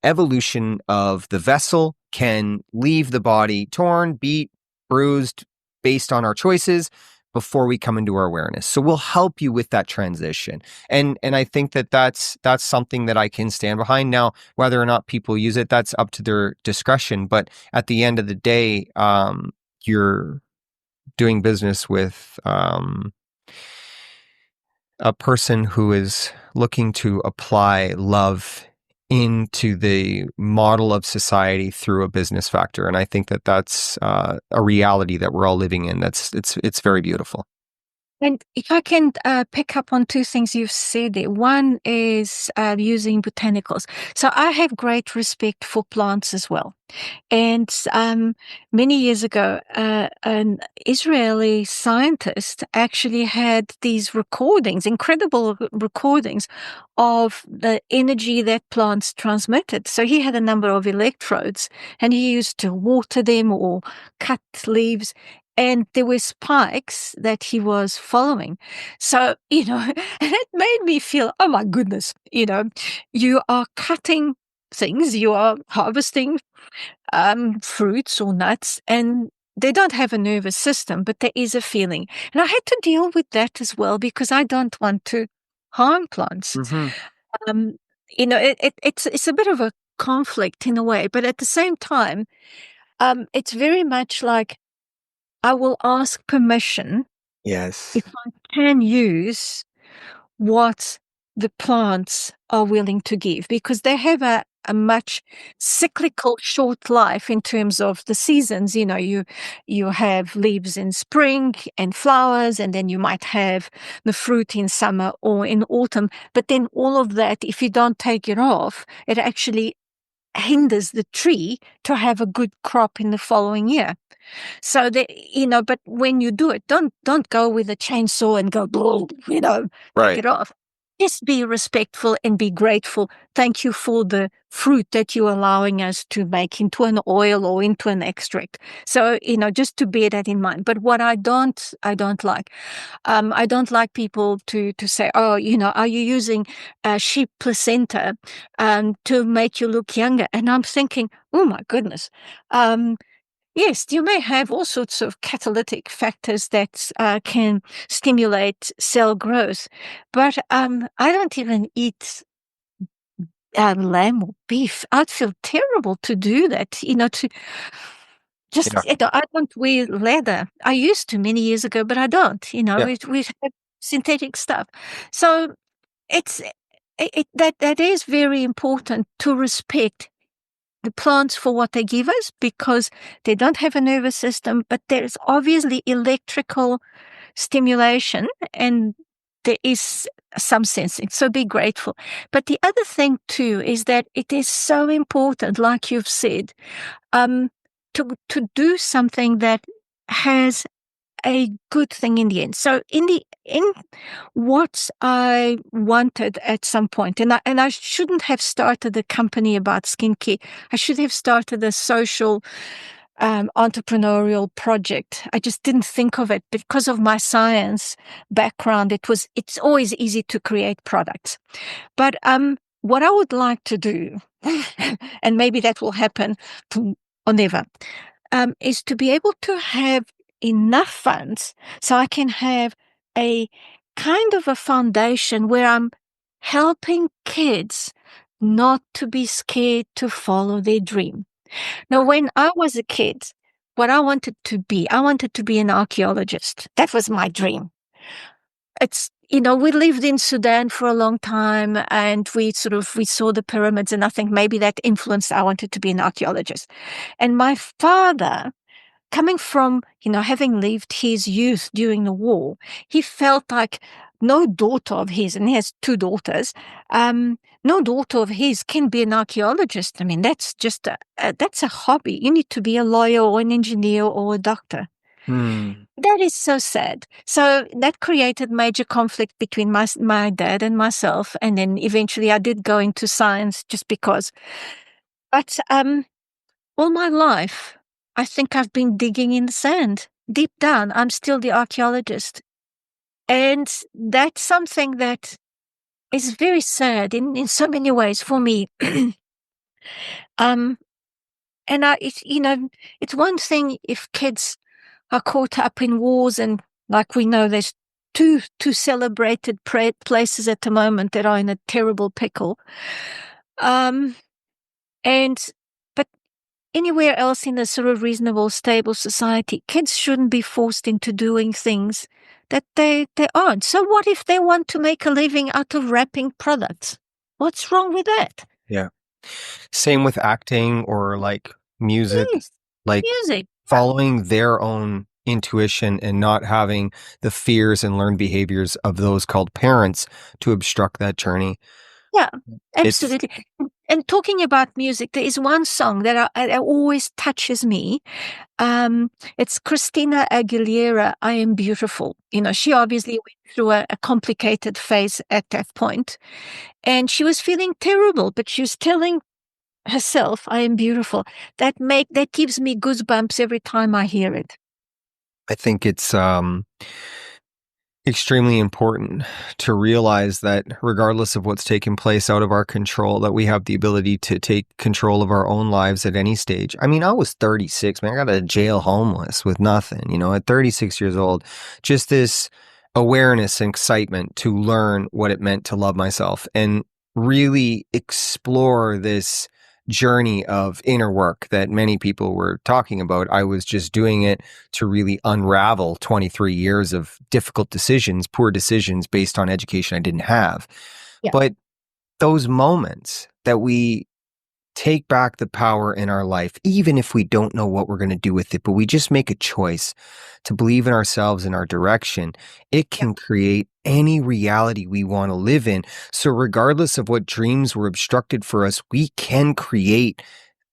evolution of the vessel can leave the body torn, beat, bruised, based on our choices before we come into our awareness. So we'll help you with that transition. And I think that that's something that I can stand behind. Now, whether or not people use it, that's up to their discretion. But at the end of the day, you're doing business with a person who is looking to apply love into the model of society through a business factor. And I think that that's a reality that we're all living in. It's very beautiful. And if I can pick up on two things you've said there. One is using botanicals. So I have great respect for plants as well. And many years ago, an Israeli scientist actually had these recordings, incredible recordings of the energy that plants transmitted. So he had a number of electrodes and he used to water them or cut leaves. And there were spikes that he was following. So, and it made me feel, oh my goodness, you are cutting things, you are harvesting fruits or nuts, and they don't have a nervous system, but there is a feeling. And I had to deal with that as well because I don't want to harm plants. Mm-hmm. It's a bit of a conflict in a way, but at the same time, it's very much like I will ask permission Yes. if I can use what the plants are willing to give because they have a much cyclical short life in terms of the seasons. You have leaves in spring and flowers, and then you might have the fruit in summer or in autumn. But then all of that, if you don't take it off, it actually hinders the tree to have a good crop in the following year. So but when you do it, don't go with a chainsaw and go, take Right. it off. Just be respectful and be grateful. Thank you for the fruit that you're allowing us to make into an oil or into an extract. So, just to bear that in mind. But what I don't like, I don't like people to say, oh, are you using a sheep placenta, to make you look younger? And I'm thinking, oh my goodness. Yes, you may have all sorts of catalytic factors that can stimulate cell growth, but I don't even eat lamb or beef. I'd feel terrible to do that, to just, Yeah. I don't wear leather. I used to many years ago, but I don't, Yeah. we have synthetic stuff. So it's, that is very important to respect the plants for what they give us because they don't have a nervous system, but there's obviously electrical stimulation and there is some sensing. So be grateful. But the other thing too is that it is so important, like you've said, um, to do something that has a good thing in the end. So in what I wanted at some point, and I shouldn't have started a company about skincare. I should have started a social entrepreneurial project. I just didn't think of it because of my science background. It's always easy to create products. But what I would like to do, and maybe that will happen or never, is to be able to have enough funds so I can have a kind of a foundation where I'm helping kids not to be scared to follow their dream. Now, when I was a kid, what I wanted to be an archaeologist. That was my dream. We lived in Sudan for a long time and we saw the pyramids, and I think maybe that influenced, I wanted to be an archaeologist. And my father, coming from, having lived his youth during the war, he felt like no daughter of his, and he has two daughters, no daughter of his can be an archaeologist. I mean, that's just that's a hobby. You need to be a lawyer or an engineer or a doctor. Hmm. That is so sad. So that created major conflict between my dad and myself. And then eventually I did go into science just because. But all my life, I think I've been digging in the sand. Deep down, I'm still the archaeologist. And that's something that is very sad in so many ways for me. um, and it's one thing if kids are caught up in wars, and like we know, there's two celebrated places at the moment that are in a terrible pickle. Um, and but anywhere else in a sort of reasonable, stable society, kids shouldn't be forced into doing things that they aren't. So what if they want to make a living out of wrapping products? What's wrong with that? Yeah. Same with acting or like music, Yes, like music. following their own intuition and not having the fears and learned behaviors of those called parents to obstruct that journey. Yeah, It's absolutely. And talking about music, there is one song that always touches me. It's Christina Aguilera, I Am Beautiful. You know, she obviously went through a complicated phase at that point, and she was feeling terrible, but she was telling herself, I am beautiful. That gives me goosebumps every time I hear it. I think it's extremely important to realize that regardless of what's taken place out of our control, that we have the ability to take control of our own lives at any stage. I mean, I was 36, man. I got out of jail homeless with nothing, at 36 years old. Just this awareness and excitement to learn what it meant to love myself and really explore this journey of inner work that many people were talking about. I was just doing it to really unravel 23 years of difficult decisions, poor decisions based on education I didn't have. Yeah. But those moments that we take back the power in our life, even if we don't know what we're going to do with it, but we just make a choice to believe in ourselves and our direction, it can create any reality we want to live in. So regardless of what dreams were obstructed for us, we can create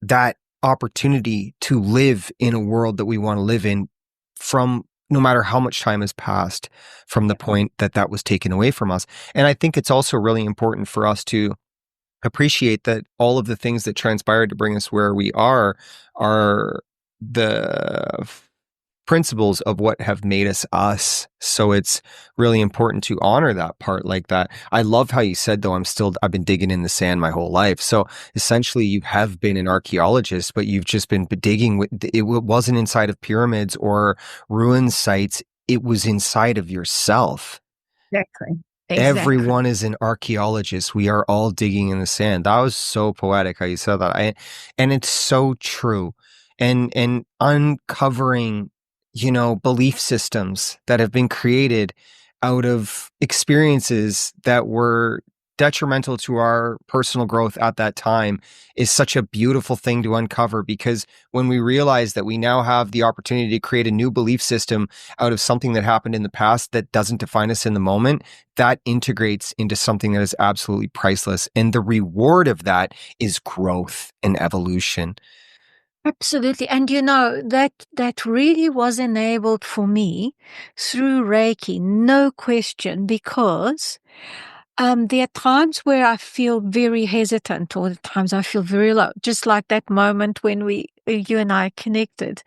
that opportunity to live in a world that we want to live in from no matter how much time has passed from the point that that was taken away from us. And I think it's also really important for us to appreciate that all of the things that transpired to bring us where we are the principles of what have made us us. So it's really important to honor that part like that. I love how you said, though, I've been digging in the sand my whole life. So essentially you have been an archaeologist, but you've just been digging it wasn't inside of pyramids or ruin sites. It was inside of yourself. Exactly. Everyone is an archaeologist. We are all digging in the sand. That was so poetic how you said that. And it's so true. And uncovering, belief systems that have been created out of experiences that were detrimental to our personal growth at that time is such a beautiful thing to uncover, because when we realize that we now have the opportunity to create a new belief system out of something that happened in the past that doesn't define us in the moment, that integrates into something that is absolutely priceless. And the reward of that is growth and evolution. Absolutely. And that really was enabled for me through Reiki, no question, because there are times where I feel very hesitant, or the times I feel very low, just like that moment when you and I connected.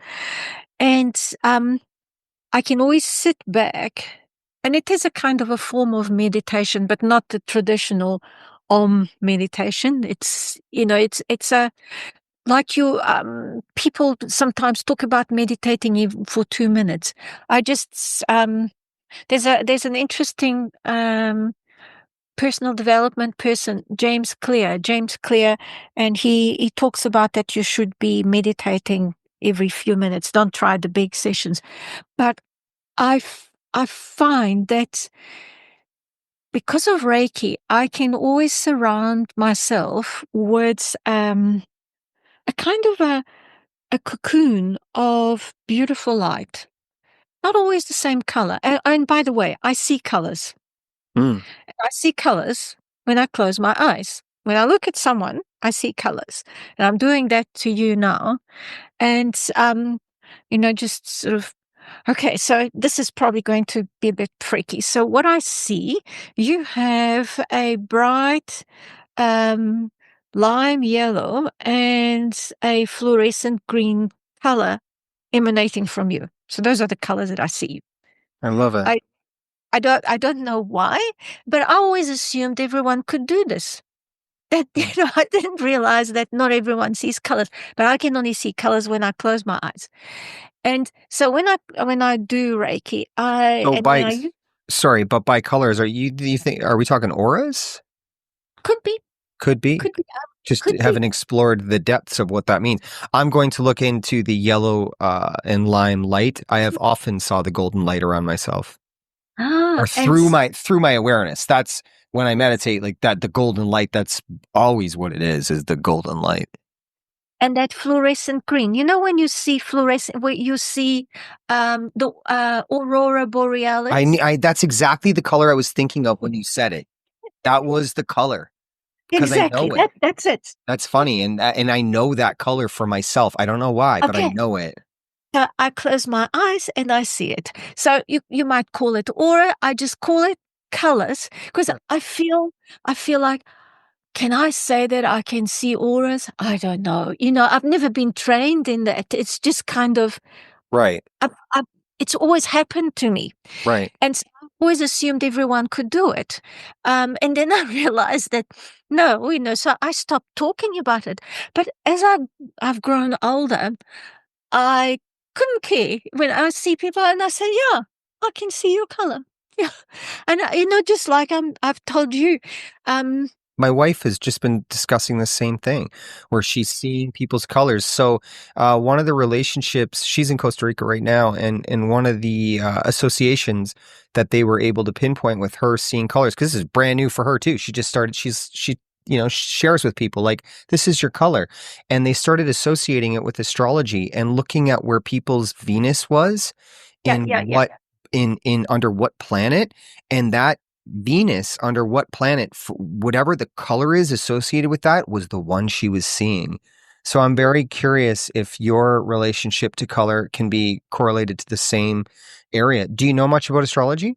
And I can always sit back, and it is a kind of a form of meditation, but not the traditional Om meditation. It's a like people sometimes talk about meditating even for 2 minutes. I just there's an interesting personal development person, James Clear, and he talks about that you should be meditating every few minutes. Don't try the big sessions. But I find that because of Reiki, I can always surround myself with a kind of a cocoon of beautiful light. Not always the same color. And by the way, I see colors. Mm. I see colors when I close my eyes. When I look at someone, I see colors. And I'm doing that to you now. And, just sort of, okay, so this is probably going to be a bit tricky. So what I see, you have a bright lime yellow and a fluorescent green color emanating from you. So those are the colors that I see. I love it. I don't know why, but I always assumed everyone could do this. That I didn't realize that not everyone sees colors, but I can only see colors when I close my eyes. And so when I do Reiki, sorry, but by colors, are we talking auras? could be Could be. could be Just could be haven't explored the depths of what that means. I'm going to look into the yellow and lime light. I have often saw the golden light around myself, or and through my awareness. That's when I meditate, like that. The golden light. That's always what it is the golden light. And that fluorescent green. You know when you see fluorescent, where you see the aurora borealis? That's exactly the color I was thinking of when you said it. That was the color because I Exactly. know it. That's it. That's funny, and I know that color for myself. I don't know why, but I Okay. know it. So I close my eyes and I see it. So you might call it aura. I just call it colors because I feel like, can I say that I can see auras? I don't know. I've never been trained in that. It's just kind of, Right, I it's always happened to me. right. And so I always assumed everyone could do it. And then I realized that no, so I stopped talking about it. But as I've grown older, I couldn't care when I see people and I say, "Yeah, I can see your color." Yeah. And, just like I've told you, um, My wife has just been discussing the same thing where she's seeing people's colors. So, one of the relationships, she's in Costa Rica right now, and one of the associations that they were able to pinpoint with her seeing colors, because this is brand new for her too. She just started, she shares with people like, this is your color. And they started associating it with astrology and looking at where people's Venus was yeah, in yeah, yeah, what, in under what planet. And that Venus under what planet, whatever the color is associated with that, was the one she was seeing. So I'm very curious if your relationship to color can be correlated to the same area. Do you know much about astrology?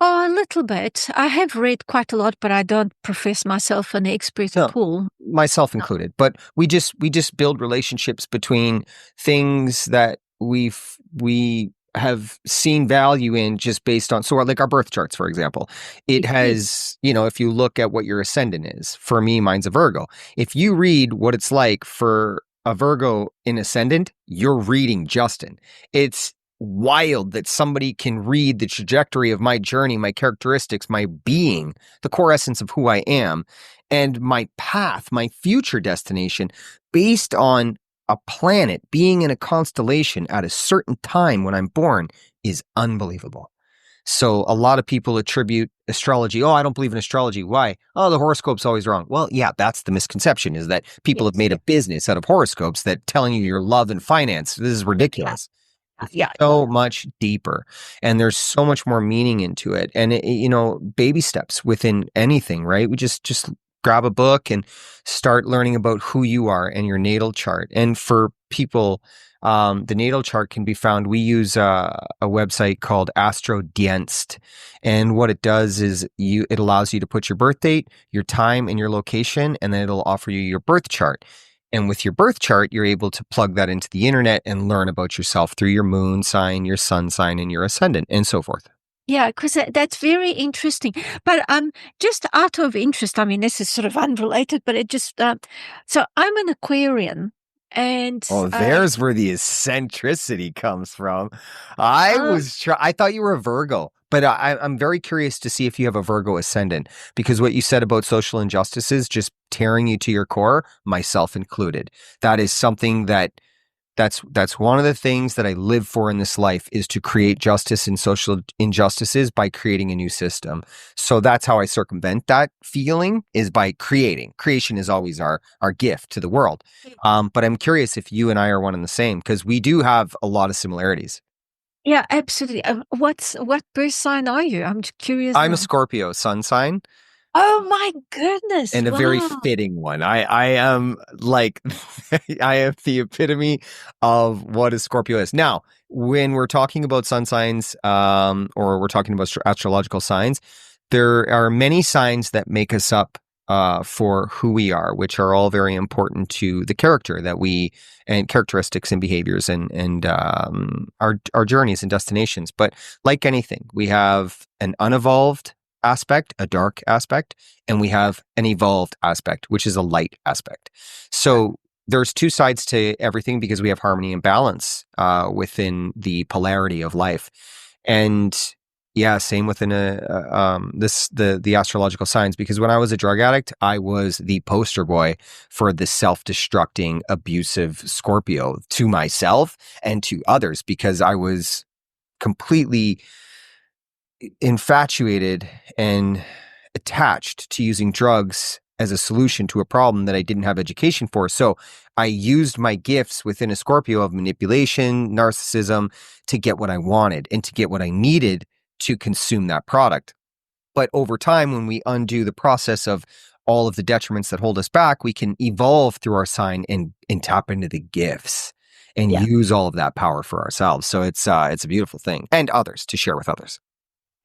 oh, a little bit. I have read quite a lot, but I don't profess myself an expert No, at all. myself No. included. But we just build relationships between things that we have seen value in just based on, so like our birth charts, for example. It Yes. has, if you look at what your ascendant is, for me, mine's a Virgo. If you read what it's like for a Virgo in ascendant, you're reading Justin. It's wild that somebody can read the trajectory of my journey, my characteristics, my being, the core essence of who I am, and my path, my future destination, based on a planet being in a constellation at a certain time when I'm born, is unbelievable. So a lot of people attribute astrology. Oh, I don't believe in astrology. Why? Oh, the horoscope's always wrong. Well, yeah, that's the misconception, is that people have Yes. made Yeah. a business out of horoscopes that telling you your love and finance. This is Yeah. ridiculous. It's Yeah. so much deeper, and there's so much more meaning into it. And baby steps within anything, right? We just grab a book and start learning about who you are and your natal chart. And for people, the natal chart can be found. We use a website called Dienst, and what it does is it allows you to put your birth date, your time, and your location, and then it'll offer you your birth chart. And with your birth chart, you're able to plug that into the internet and learn about yourself through your moon sign, your sun sign, and your ascendant, and so forth. Yeah, because that's very interesting. But just out of interest, I mean, this is sort of unrelated, but it just so I'm an Aquarian, and Oh, there's where the eccentricity comes from. I thought you were a Virgo, but I'm very curious to see if you have a Virgo ascendant, because what you said about social injustices just tearing you to your core, myself included. That is something that's one of the things that I live for in this life, is to create justice in social injustices by creating a new system. So that's how I circumvent that feeling, is by creating. Creation is always our gift to the world. But I'm curious if you and I are one and the same, because we do have a lot of similarities. yeah, absolutely. What birth sign are you? I'm just curious I'm a now. Scorpio sun sign, Oh my goodness! and a very Wow. fitting one. I am like, I am the epitome of what a Scorpio is. Now, when we're talking about sun signs, or we're talking about astrological signs, there are many signs that make us up for who we are, which are all very important to the character that we, and characteristics and behaviors, and our journeys and destinations. But like anything, we have an unevolved aspect, a dark aspect, and we have an evolved aspect, which is a light aspect. So there's two sides to everything, because we have harmony and balance within the polarity of life. And yeah, same within the astrological signs, because when I was a drug addict, I was the poster boy for the self-destructing, abusive Scorpio, to myself and to others, because I was completely infatuated and attached to using drugs as a solution to a problem that I didn't have education for. So I used my gifts within a Scorpio of manipulation, narcissism to get what I wanted and to get what I needed to consume that product. But over time, when we undo the process of all of the detriments that hold us back, we can evolve through our sign and tap into the gifts and Yeah. use all of that power for ourselves. So it's a beautiful thing, and others, to share with others.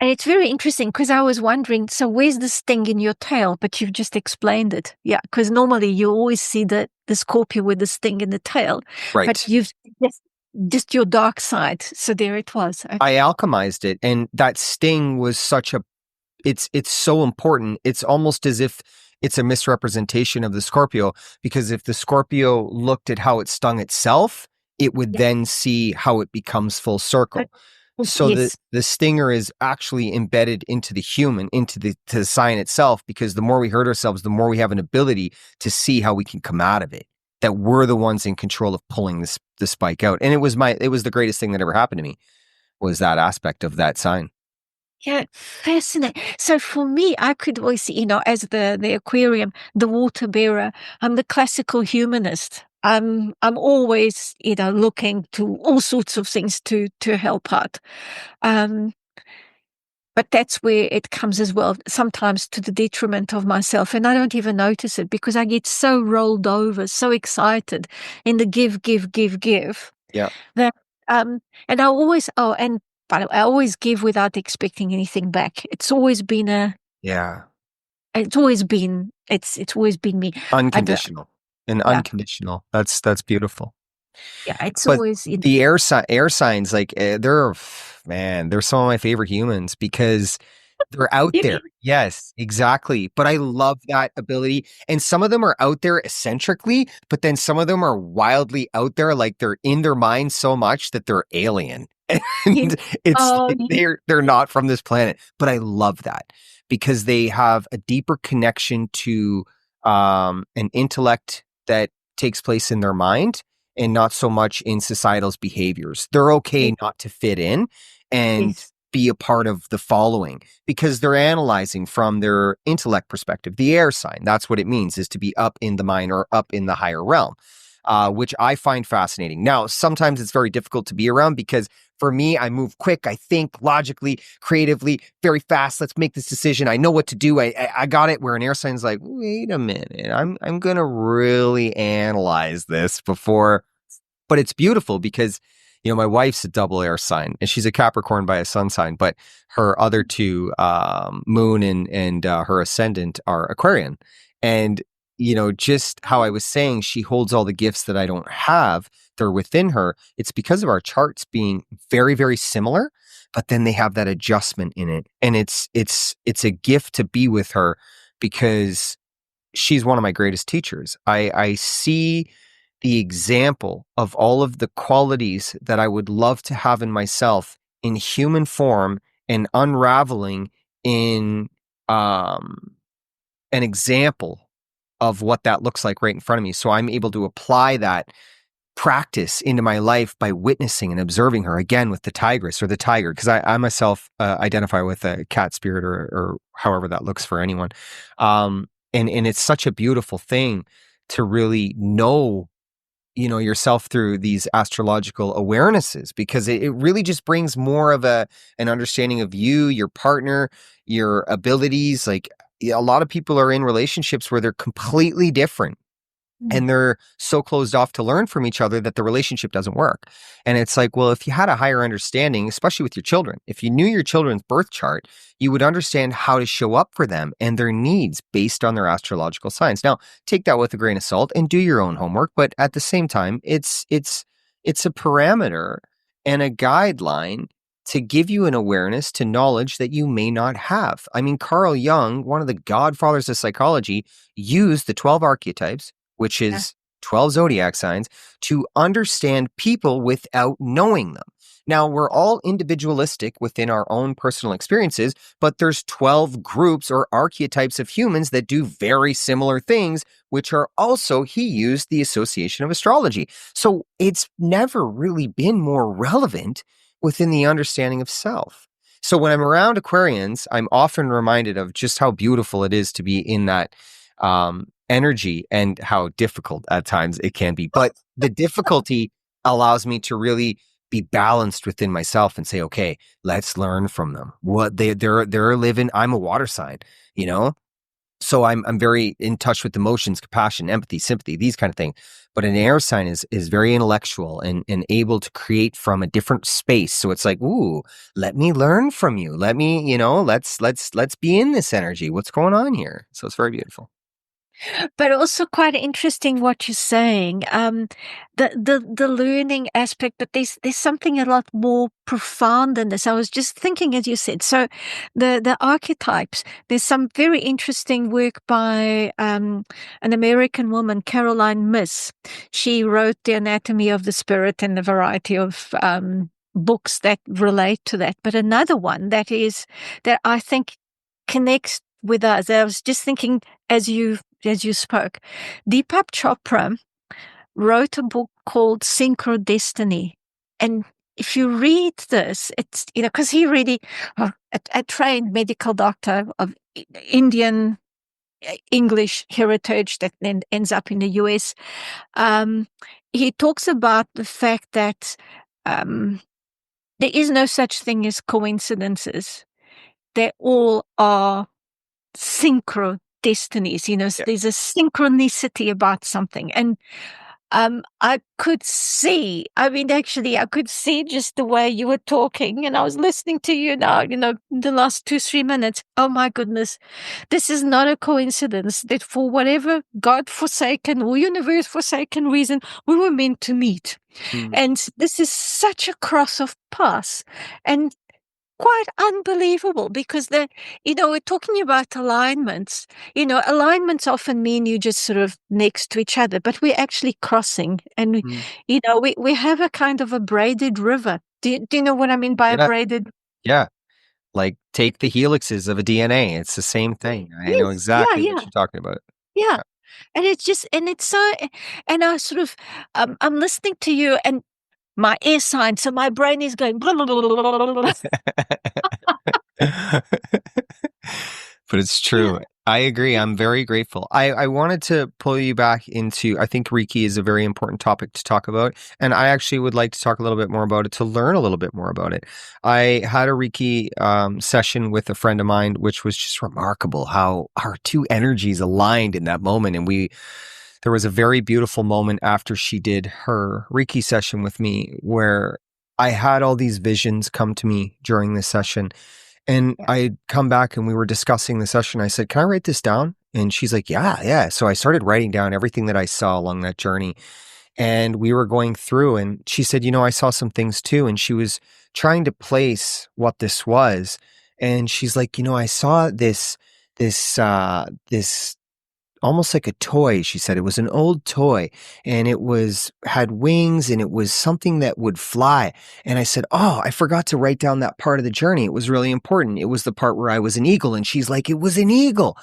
And it's very interesting because I was wondering, so where's the sting in your tail? But you've just explained it. Yeah, because normally you always see the Scorpio with the sting in the tail, Right. but you've just your dark side. So there it was. Okay. I alchemized it, and that sting was such a it's so important. It's almost as if it's a misrepresentation of the Scorpio, because if the Scorpio looked at how it stung itself, it would then see how it becomes full circle. So Yes. the stinger is actually embedded into the human, into the sign itself, because the more we hurt ourselves, the more we have an ability to see how we can come out of it, that we're the ones in control of pulling the spike out. And it was the greatest thing that ever happened to me, was that aspect of that sign. Yeah, fascinating. So for me, I could always see, as the aquarium, the water bearer, I'm the classical humanist. I'm always, looking to all sorts of things to help out. But that's where it comes as well, sometimes to the detriment of myself. And I don't even notice it because I get so rolled over, so excited in the give, give, give, give. Yeah. That, and I always, but I always give without expecting anything back. It's always been it's always been me. Unconditional and Yeah. unconditional. That's beautiful. Yeah, it's But always, the air signs, like they're some of my favorite humans because they're out there. Yes, exactly. But I love that ability. And some of them are out there eccentrically, but then some of them are wildly out there, like they're in their mind so much that they're alien. And they're not from this planet. But I love that because they have a deeper connection to an intellect that takes place in their mind and not so much in societal's behaviors. They're okay not to fit in and be a part of the following because they're analyzing from their intellect perspective. The air sign, that's what it means, is to be up in the mind or up in the higher realm, which I find fascinating. Now, sometimes it's very difficult to be around because for me, I move quick. I think logically, creatively, very fast. Let's make this decision. I know what to do. I got it. Where an air sign's like, wait a minute, I'm gonna really analyze this before. But it's beautiful because my wife's a double air sign and she's a Capricorn by a sun sign, but her other two, moon and her ascendant, are Aquarian. And just how I was saying, she holds all the gifts that I don't have. They're within her. It's because of our charts being very, very similar, but then they have that adjustment in it. And it's a gift to be with her because she's one of my greatest teachers. I see the example of all of the qualities that I would love to have in myself in human form and unraveling in an example of what that looks like right in front of me. So I'm able to apply that practice into my life by witnessing and observing her, again with the tigress or the tiger, because I myself identify with a cat spirit or however that looks for anyone. And it's such a beautiful thing to really know yourself through these astrological awarenesses, because it really just brings more of an understanding of you, your partner, your abilities. Like a lot of people are in relationships where they're completely different and they're so closed off to learn from each other that the relationship doesn't work. And it's like, well, if you had a higher understanding, especially with your children, if you knew your children's birth chart, you would understand how to show up for them and their needs based on their astrological signs. Now, take that with a grain of salt and do your own homework. But at the same time, it's a parameter and a guideline to give you an awareness to knowledge that you may not have. I mean, Carl Jung, one of the godfathers of psychology, used the 12 archetypes, which is 12 zodiac signs, to understand people without knowing them. Now, we're all individualistic within our own personal experiences, but there's 12 groups or archetypes of humans that do very similar things, which are also, he used the association of astrology. So it's never really been more relevant within the understanding of self. So when I'm around Aquarians, I'm often reminded of just how beautiful it is to be in that energy, and how difficult at times it can be. But the difficulty allows me to really be balanced within myself and say, okay, let's learn from them. What they're living. I'm a water sign, you know? So I'm very in touch with emotions, compassion, empathy, sympathy, these kind of things. But an air sign is very intellectual and able to create from a different space. So it's like, ooh, let me learn from you. Let me, let's be in this energy. What's going on here? So it's very beautiful. But also quite interesting what you're saying. The learning aspect, but there's something a lot more profound than this. I was just thinking, as you said, so the archetypes. There's some very interesting work by an American woman, Caroline Myss. She wrote The Anatomy of the Spirit and a variety of books that relate to that. But another one that I think connects with us. I was just thinking as you spoke, Deepak Chopra wrote a book called Synchrodestiny. And if you read this, it's, because he really, a trained medical doctor of Indian English heritage that then ends up in the US. He talks about the fact that there is no such thing as coincidences. They all are synchro destinies, there's a synchronicity about something. And I could see, actually, I could see just the way you were talking, and I was listening to you now, the last 2-3 minutes. Oh my goodness, this is not a coincidence that for whatever God-forsaken or universe-forsaken reason, we were meant to meet. And this is such a cross of paths. And quite unbelievable because we're talking about alignments. Alignments often mean you just sort of next to each other, but we're actually crossing, and we have a kind of a braided river. Do you know what I mean by a braided? Yeah, like take the helixes of a DNA. It's the same thing. I know exactly what you're talking about. Yeah. And it's so, and I sort of, I'm listening to you and my air sign, so my brain is going blah, blah, blah, blah, blah, blah. But it's true. Yeah. I agree. I'm very grateful. I wanted to pull you back into, I think Reiki is a very important topic to talk about. And I actually would like to talk a little bit more about it, to learn a little bit more about it. I had a Reiki session with a friend of mine, which was just remarkable how our two energies aligned in that moment. And there was a very beautiful moment after she did her Reiki session with me where I had all these visions come to me during this session. And I'd come back and we were discussing the session. I said, can I write this down? And she's like, yeah. So I started writing down everything that I saw along that journey. And we were going through and she said, I saw some things too. And she was trying to place what this was. And she's like, I saw this almost like a toy. She said it was an old toy and it had wings and it was something that would fly. And I said, oh, I forgot to write down that part of the journey. It was really important. It was the part where I was an eagle. And she's like, it was an eagle.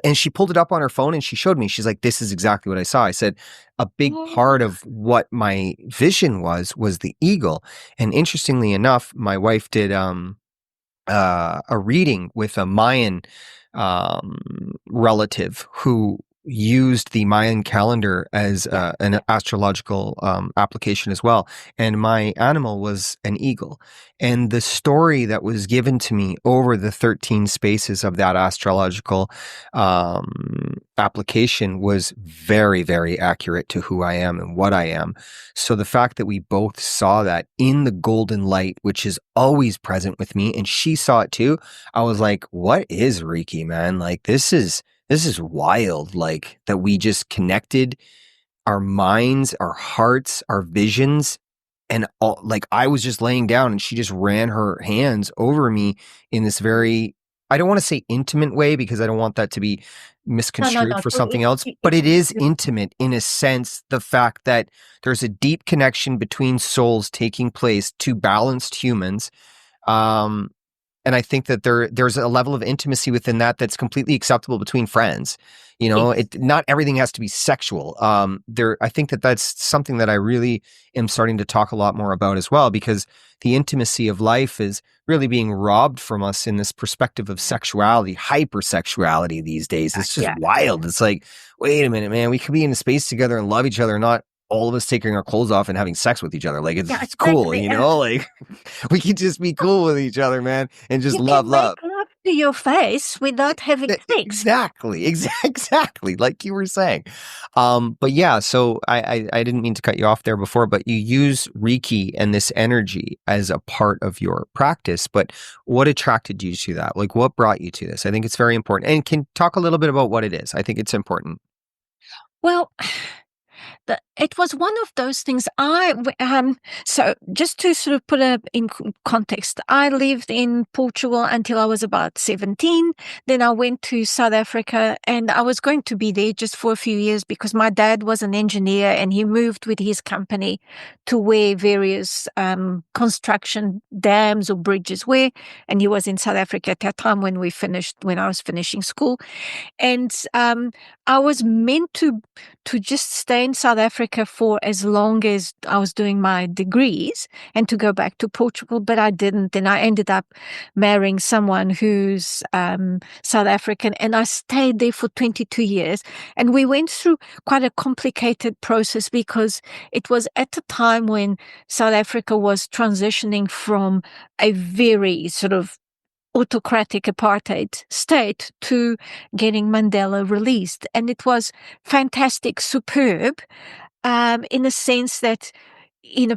And she pulled it up on her phone and she showed me, she's like, this is exactly what I saw. I said, a big part of what my vision was the eagle. And interestingly enough, my wife did, a reading with a Mayan relative who used the Mayan calendar as an astrological application as well. And my animal was an eagle. And the story that was given to me over the 13 spaces of that astrological application was very, very accurate to who I am and what I am. So the fact that we both saw that in the golden light, which is always present with me, and she saw it too, I was like, what is Reiki, man? Like, this is wild. Like, that we just connected our minds, our hearts, our visions. And all, like, I was just laying down and she just ran her hands over me in this very, I don't want to say intimate way because I don't want that to be misconstrued for something else, but it is intimate in a sense, the fact that there's a deep connection between souls taking place, two balanced humans. And I think that there's a level of intimacy within that that's completely acceptable between friends. You know, Yes. not everything has to be sexual. I think that that's something that I really am starting to talk a lot more about as well, because the intimacy of life is really being robbed from us in this perspective of sexuality, hypersexuality these days. It's just Yeah. wild. It's like, wait a minute, man, we could be in a space together and love each other, not all of us taking our clothes off and having sex with each other. Like Yeah, it's cool, exactly. you know, like we could just be cool with each other, man, and just You can love. make love to your face without having sex. Exactly, exactly, like you were saying. But yeah, so I didn't mean to cut you off there before, but you use Reiki and this energy as a part of your practice. But what attracted you to that? Like, what brought you to this? I think it's very important, and can talk a little bit about what it is. I think it's important. Well, it was one of those things. So just to sort of put it in context, I lived in Portugal until I was about 17. Then I went to South Africa, and I was going to be there just for a few years because my dad was an engineer and he moved with his company to where various construction dams or bridges were. And he was in South Africa at that time when I was finishing school. And I was meant to just stay in South Africa for as long as I was doing my degrees and to go back to Portugal, but I didn't. And I ended up marrying someone who's South African, and I stayed there for 22 years. And we went through quite a complicated process because it was at the time when South Africa was transitioning from a very sort of autocratic apartheid state to getting Mandela released. And it was fantastic, superb, in the sense that, you know,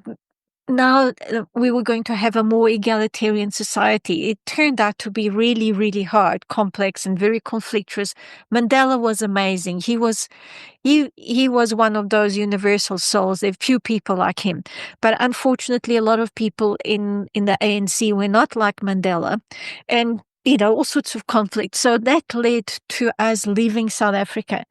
now we were going to have a more egalitarian society. It turned out to be really, really hard, complex, and very conflictuous. Mandela was amazing. He was one of those universal souls. There are few people like him. But unfortunately, a lot of people in the ANC were not like Mandela, and, all sorts of conflict. So that led to us leaving South Africa.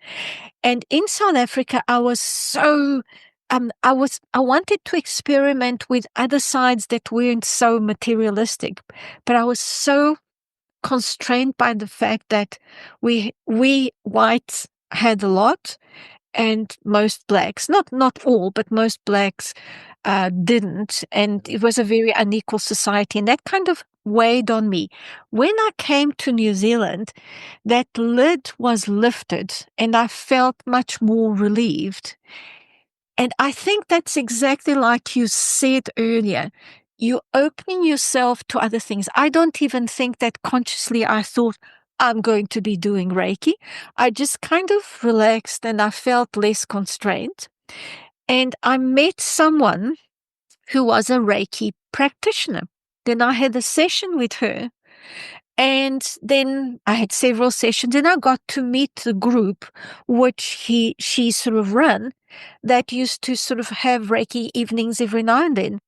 And in South Africa, I was so, I wanted to experiment with other sides that weren't so materialistic, but I was so constrained by the fact that we whites had a lot and most blacks, not all, but most blacks didn't. And it was a very unequal society. And that kind of weighed on me. When I came to New Zealand, that lid was lifted and I felt much more relieved. And I think that's exactly like you said earlier. You're opening yourself to other things. I don't even think that consciously I thought I'm going to be doing Reiki. I just kind of relaxed and I felt less constrained. And I met someone who was a Reiki practitioner. Then I had a session with her. And then I had several sessions, and I got to meet the group which she sort of run that used to sort of have Reiki evenings every now and then.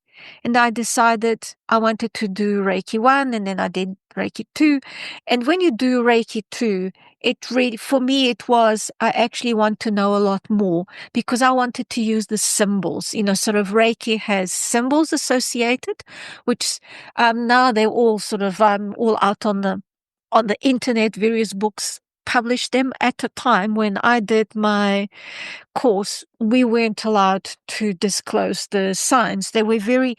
And I decided I wanted to do Reiki 1, and then I did Reiki 2. And when you do Reiki 2, it really, for me, it was, I actually want to know a lot more because I wanted to use the symbols. Sort of Reiki has symbols associated, which now they're all sort of all out on the internet. Various books published them. At a time when I did my course, we weren't allowed to disclose the signs. They were very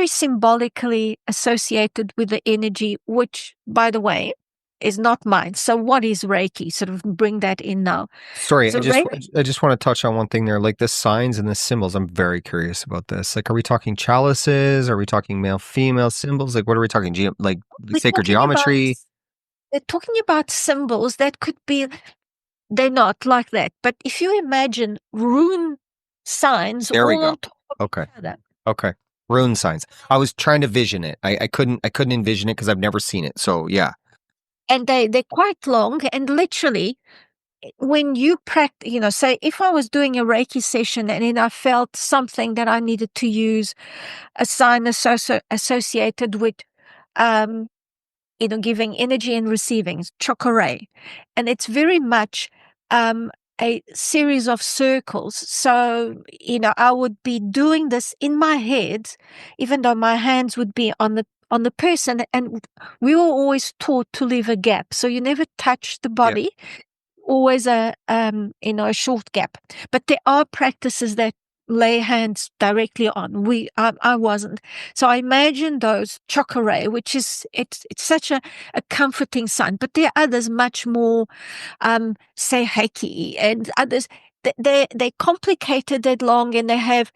symbolically associated with the energy, which, by the way, is not mine. So what is Reiki? Sort of bring that in now. Sorry, So Reiki, I just want to touch on one thing there, like the signs and the symbols. I'm very curious about this. Like, are we talking chalices? Are we talking male female symbols? Like, what are we talking? Like we're sacred talking about, geometry? they're talking about symbols that could be, they're not like that. But if you imagine rune signs There we all go. on top of Okay. each other, Okay. Rune signs. I was trying to vision it. I couldn't envision it because I've never seen it. So yeah. and they're quite long, and literally when you practice, say if I was doing a Reiki session and then I felt something that I needed to use a sign associated with, um, giving energy and receiving, chakra. And it's very much a series of circles. So, I would be doing this in my head, even though my hands would be on on the person, and we were always taught to leave a gap. So you never touch the Yeah. body, always a short gap. But there are practices that lay hands directly on. I wasn't. So I imagine those chakra, which is it's such a comforting sign. But there are others much more, say Reiki and others. They're complicated, they're long, and they have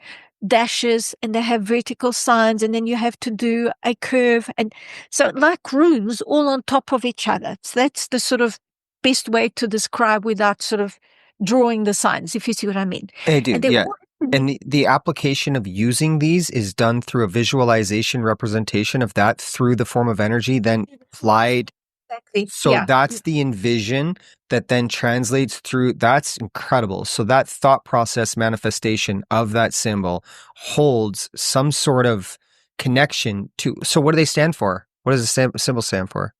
dashes and they have vertical signs, and then you have to do a curve, and so like runes all on top of each other. So that's the sort of best way to describe without sort of drawing the signs, if you see what I mean. I do, And they yeah. all And the application of using these is done through a visualization representation of that through the form of energy, then applied. exactly, So yeah. that's the envision that then translates through. That's incredible. So that thought process manifestation of that symbol holds some sort of connection to. So what do they stand for? What does the symbol stand for?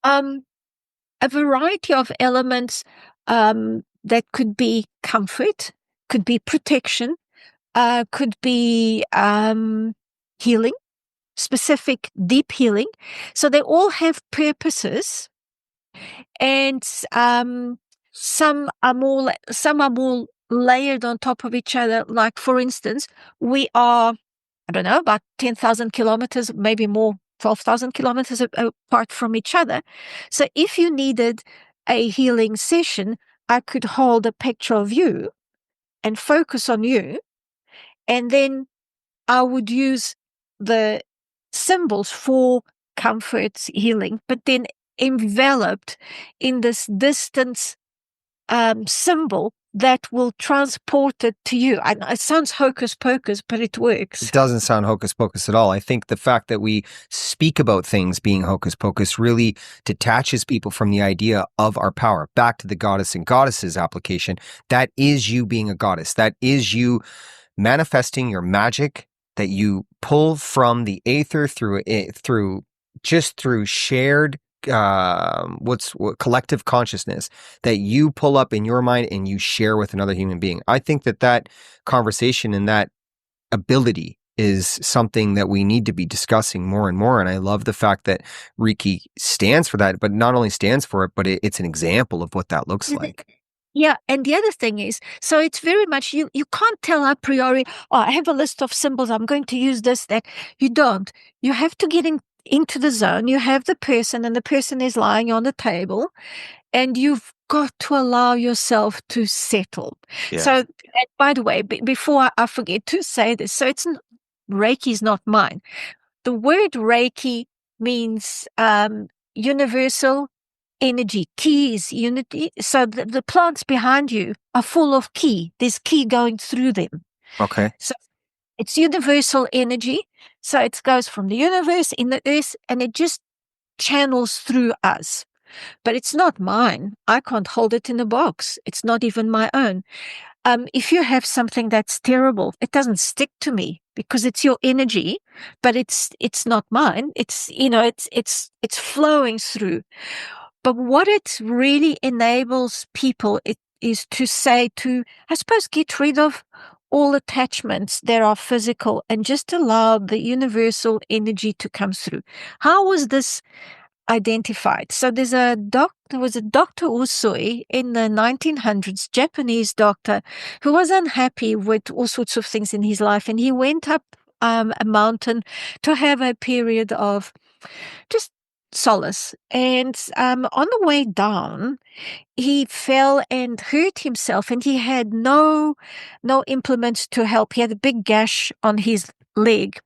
A variety of elements that could be comfort, could be protection, could be healing, specific deep healing. So they all have purposes, and some are more layered on top of each other. Like, for instance, we are, I don't know, about 10,000 kilometers, maybe more, 12,000 kilometers apart from each other. So if you needed a healing session, I could hold a picture of you and focus on you, and then I would use the symbols for comfort, healing, but then enveloped in this distance symbol that will transport it to you. It sounds hocus pocus, but it works. It doesn't sound hocus pocus at all. I think the fact that we speak about things being hocus pocus really detaches people from the idea of our power. Back to the goddess and goddesses application. That is you being a goddess. That is you manifesting your magic that you pull from the aether through shared collective consciousness that you pull up in your mind and you share with another human being. I think that conversation and that ability is something that we need to be discussing more and more. And I love the fact that Reiki stands for that, but not only stands for it, but it's an example of what that looks like. Yeah, and the other thing is, so it's very much, you can't tell a priori, oh, I have a list of symbols, I'm going to use this, that. You don't. You have to get into the zone. You have the person, and the person is lying on the table, and you've got to allow yourself to settle. Yeah. So, and by the way, before I forget to say this, so Reiki is not mine. The word Reiki means universal energy. Ki is unity. So the plants behind you are full of ki. There's ki going through them. Okay. So it's universal energy. So it goes from the universe in the earth, and it just channels through us. But it's not mine. I can't hold it in a box. It's not even my own. If you have something that's terrible, it doesn't stick to me because it's your energy, but it's not mine. It's flowing through. But what it really enables people is to say, I suppose, get rid of all attachments that are physical and just allow the universal energy to come through. How was this identified? So there was a Dr. Usui in the 1900s, Japanese doctor, who was unhappy with all sorts of things in his life, and he went up a mountain to have a period of just solace. And on the way down, he fell and hurt himself, and he had no implements to help. He had a big gash on his leg,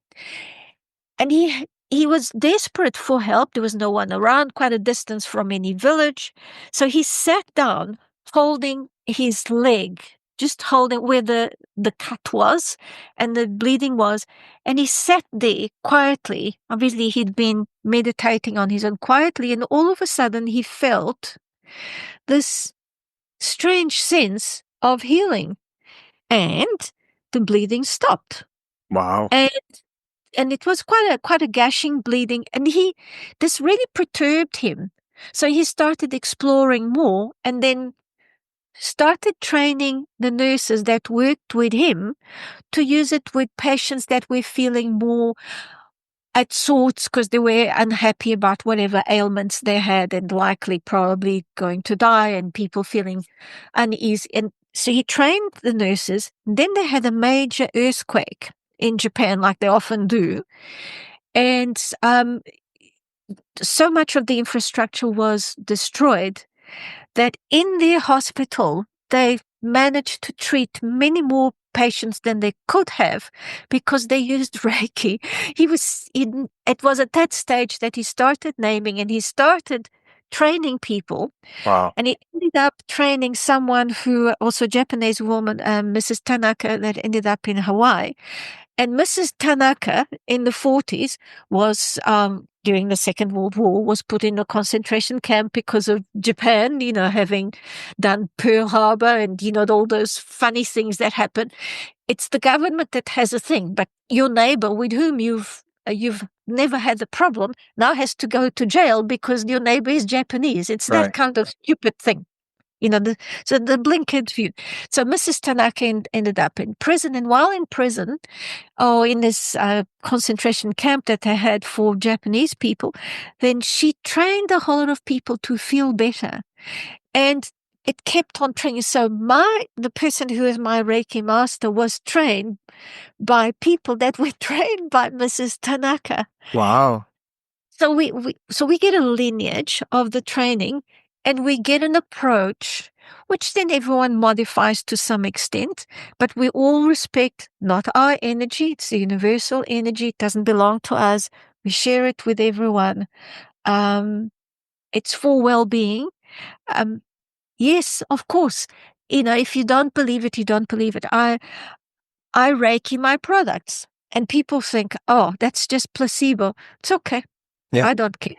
and he was desperate for help. There was no one around, quite a distance from any village. So he sat down, holding his leg, just holding where the cut was and the bleeding was. And he sat there quietly. Obviously, he'd been meditating on his own quietly. And all of a sudden, he felt this strange sense of healing. And the bleeding stopped. Wow. And it was quite a gashing bleeding, and this really perturbed him. So he started exploring more, and then started training the nurses that worked with him to use it with patients that were feeling more at sorts because they were unhappy about whatever ailments they had and likely probably going to die and people feeling uneasy. And so he trained the nurses. Then they had a major earthquake in Japan, like they often do. And so much of the infrastructure was destroyed that in their hospital, they managed to treat many more patients than they could have because they used Reiki. It was at that stage that he started naming and he started training people. Wow. And he ended up training someone who, also a Japanese woman, Mrs. Tanaka, that ended up in Hawaii. And Mrs. Tanaka in the 40s was, during the Second World War, was put in a concentration camp because of Japan, having done Pearl Harbor and, all those funny things that happen. It's the government that has a thing, but your neighbor with whom you've never had a problem now has to go to jail because your neighbor is Japanese. It's Right. that kind of stupid thing. So the blinkered view. So Mrs. Tanaka ended up in prison, and while in prison, in this concentration camp that they had for Japanese people, then she trained a whole lot of people to feel better. And it kept on training. So the person who is my Reiki master was trained by people that were trained by Mrs. Tanaka. Wow. So we get a lineage of the training, and we get an approach, which then everyone modifies to some extent, but we all respect not our energy. It's the universal energy. It doesn't belong to us. We share it with everyone. It's for well-being. Yes, of course. If you don't believe it, you don't believe it. I Reiki my products, and people think, oh, that's just placebo. It's okay. Yeah. I don't care.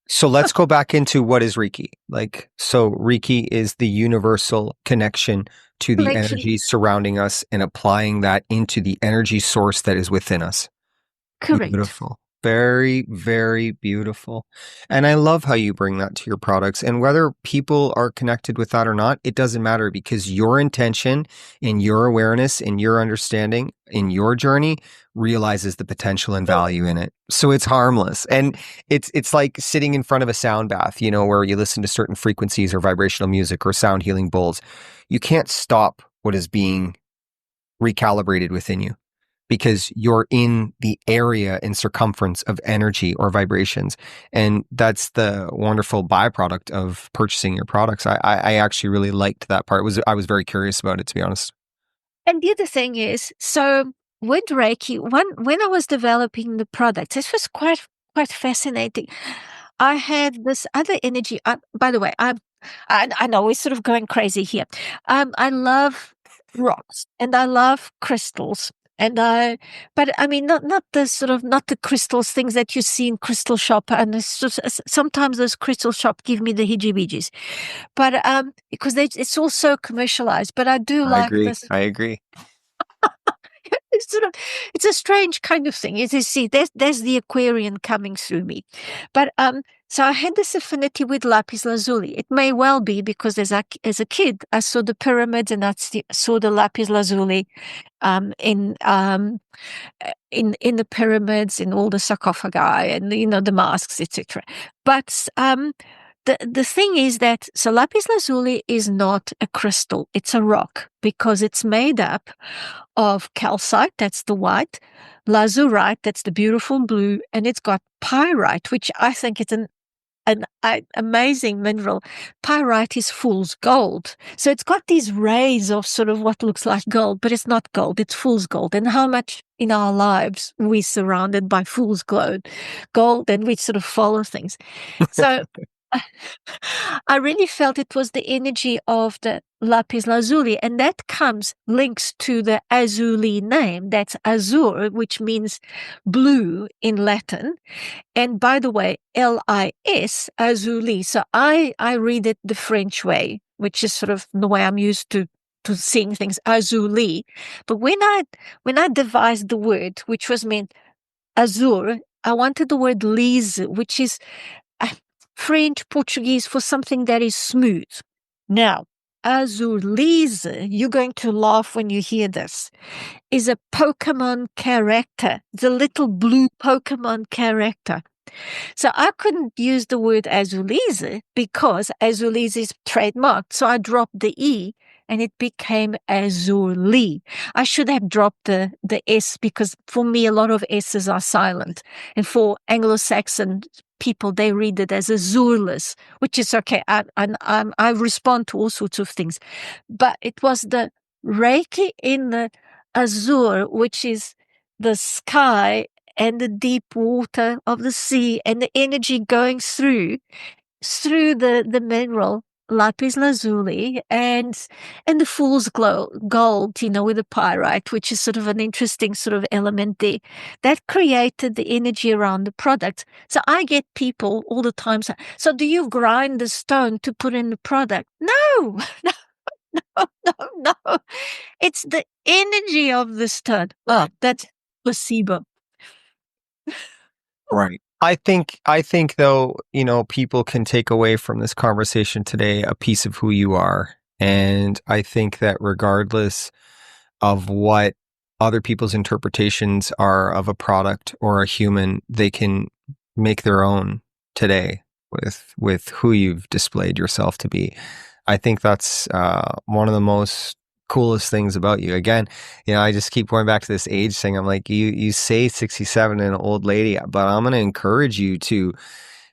So let's go back into what is Reiki. So Reiki is the universal connection to the energy surrounding us and applying that into the energy source that is within us. Correct. Beautiful. Very, very beautiful. And I love how you bring that to your products. And whether people are connected with that or not, it doesn't matter, because your intention and your awareness and your understanding in your journey realizes the potential and value in it. So it's harmless. And it's like sitting in front of a sound bath, where you listen to certain frequencies or vibrational music or sound healing bowls. You can't stop what is being recalibrated within you, because you're in the area and circumference of energy or vibrations. And that's the wonderful byproduct of purchasing your products. I actually really liked that part. I was very curious about it, to be honest. And the other thing is, so with Reiki, when I was developing the products, this was quite fascinating. I had this other energy. By the way, I know we're sort of going crazy here. I love rocks and I love crystals. But I mean, not the crystals, things that you see in crystal shop. And sometimes those crystal shop give me the heebie-jeebies. But because it's all so commercialized. But I do like this. I agree. It's a strange kind of thing. You see, there's the Aquarian coming through me. But so I had this affinity with lapis lazuli. It may well be because as a kid, I saw the pyramids and I saw the lapis lazuli in the pyramids, in all the sarcophagi and the masks, etc. But the thing is that lapis lazuli is not a crystal; it's a rock, because it's made up of calcite, that's the white, lazurite, that's the beautiful blue, and it's got pyrite, which I think is an amazing mineral. Pyrite is fool's gold. So it's got these rays of sort of what looks like gold, but it's not gold, it's fool's gold. And how much in our lives we're surrounded by fool's gold, and we sort of follow things. So I really felt it was the energy of the lapis lazuli, and that links to the Azurli name. That's azur, which means blue in Latin. And by the way, Lis, Azurli. So I read it the French way, which is sort of the way I'm used to seeing things, Azurli. But when I devised the word, which was meant azur, I wanted the word lise, which is French, Portuguese for something that is smooth. Now, Azurlis, you're going to laugh when you hear this, is a Pokemon character, the little blue Pokemon character. So I couldn't use the word Azulise because Azulise is trademarked. So I dropped the E and it became Azurli. I should have dropped the S because for me, a lot of S's are silent. And for Anglo-Saxon people, they read it as Azurlis, which is okay. I respond to all sorts of things. But it was the Reiki in the Azure, which is the sky and the deep water of the sea and the energy going through the mineral lapis lazuli and the fool's gold, with the pyrite, which is sort of an interesting sort of element there. That created the energy around the product. So I get people all the time say, so do you grind the stone to put in the product? No, no. It's the energy of the stone. Oh, that's placebo. Right. I think though, people can take away from this conversation today a piece of who you are. And I think that regardless of what other people's interpretations are of a product or a human, they can make their own today with who you've displayed yourself to be. I think that's one of the most coolest things about you. Again, I just keep going back to this age thing. I'm like, you say 67 and an old lady, but I'm going to encourage you to,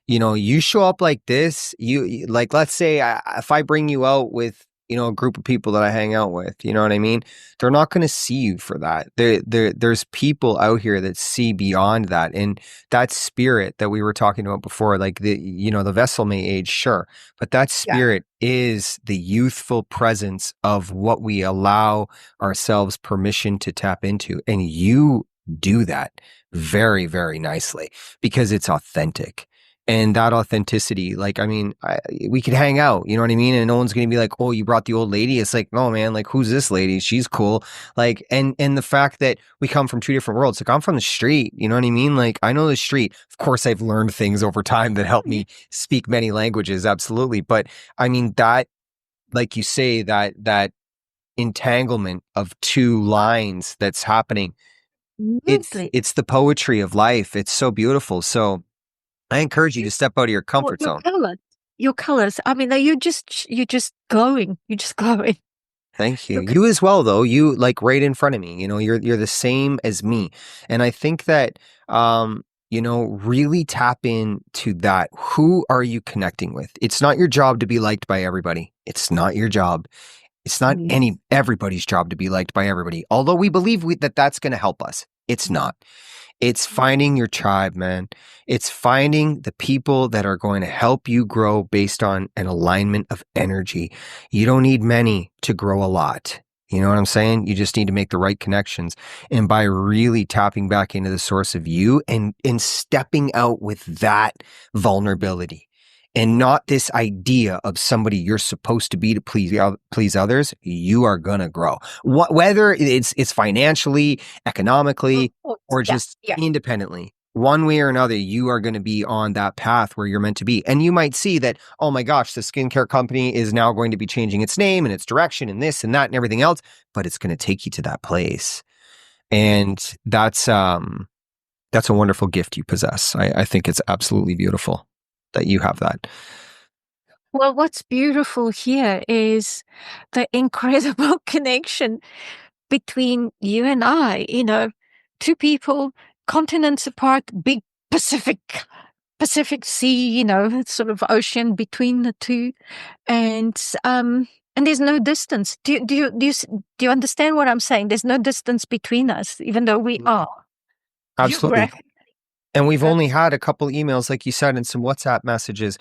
you show up like this. You like, let's say if I bring you out with, a group of people that I hang out with, you know what I mean? They're not going to see you for that. There's people out here that see beyond that. And that spirit that we were talking about before, like the vessel may age, sure, but that spirit is the youthful presence of what we allow ourselves permission to tap into. And you do that very, very nicely because it's authentic. And that authenticity, we could hang out, you know what I mean? And no one's going to be like, oh, you brought the old lady. It's like, no, man, like, who's this lady? She's cool. Like, and the fact that we come from two different worlds, like I'm from the street, you know what I mean? Like, I know the street. Of course, I've learned things over time that help me speak many languages. Absolutely. But I mean, that, like you say, that entanglement of two lines that's happening, it's the poetry of life. It's so beautiful. So I encourage you to step out of your comfort zone. Your colors. I mean, you're just glowing. You're just glowing. Thank you. You as well, though. You like right in front of me. You're the same as me, and I think that really tap into that. Who are you connecting with? It's not your job to be liked by everybody. It's not your job. It's not everybody's job to be liked by everybody. Although we believe that that's going to help us, it's not. It's finding your tribe, man. It's finding the people that are going to help you grow based on an alignment of energy. You don't need many to grow a lot. You know what I'm saying? You just need to make the right connections. And by really tapping back into the source of you and stepping out with that vulnerability and not this idea of somebody you're supposed to be to please others, you are going to grow. Whether it's financially, economically, or just independently, one way or another, you are going to be on that path where you're meant to be. And you might see that, oh my gosh, the skincare company is now going to be changing its name and its direction and this and that and everything else, but it's going to take you to that place. And that's a wonderful gift you possess. I think it's absolutely beautiful that you have that. Well, what's beautiful here is the incredible connection between you and I, two people, continents apart, big Pacific Sea, sort of ocean between the two. And there's no distance. Do you understand what I'm saying? There's no distance between us, even though we are. Absolutely. And we've only had a couple emails, like you said, and some WhatsApp messages.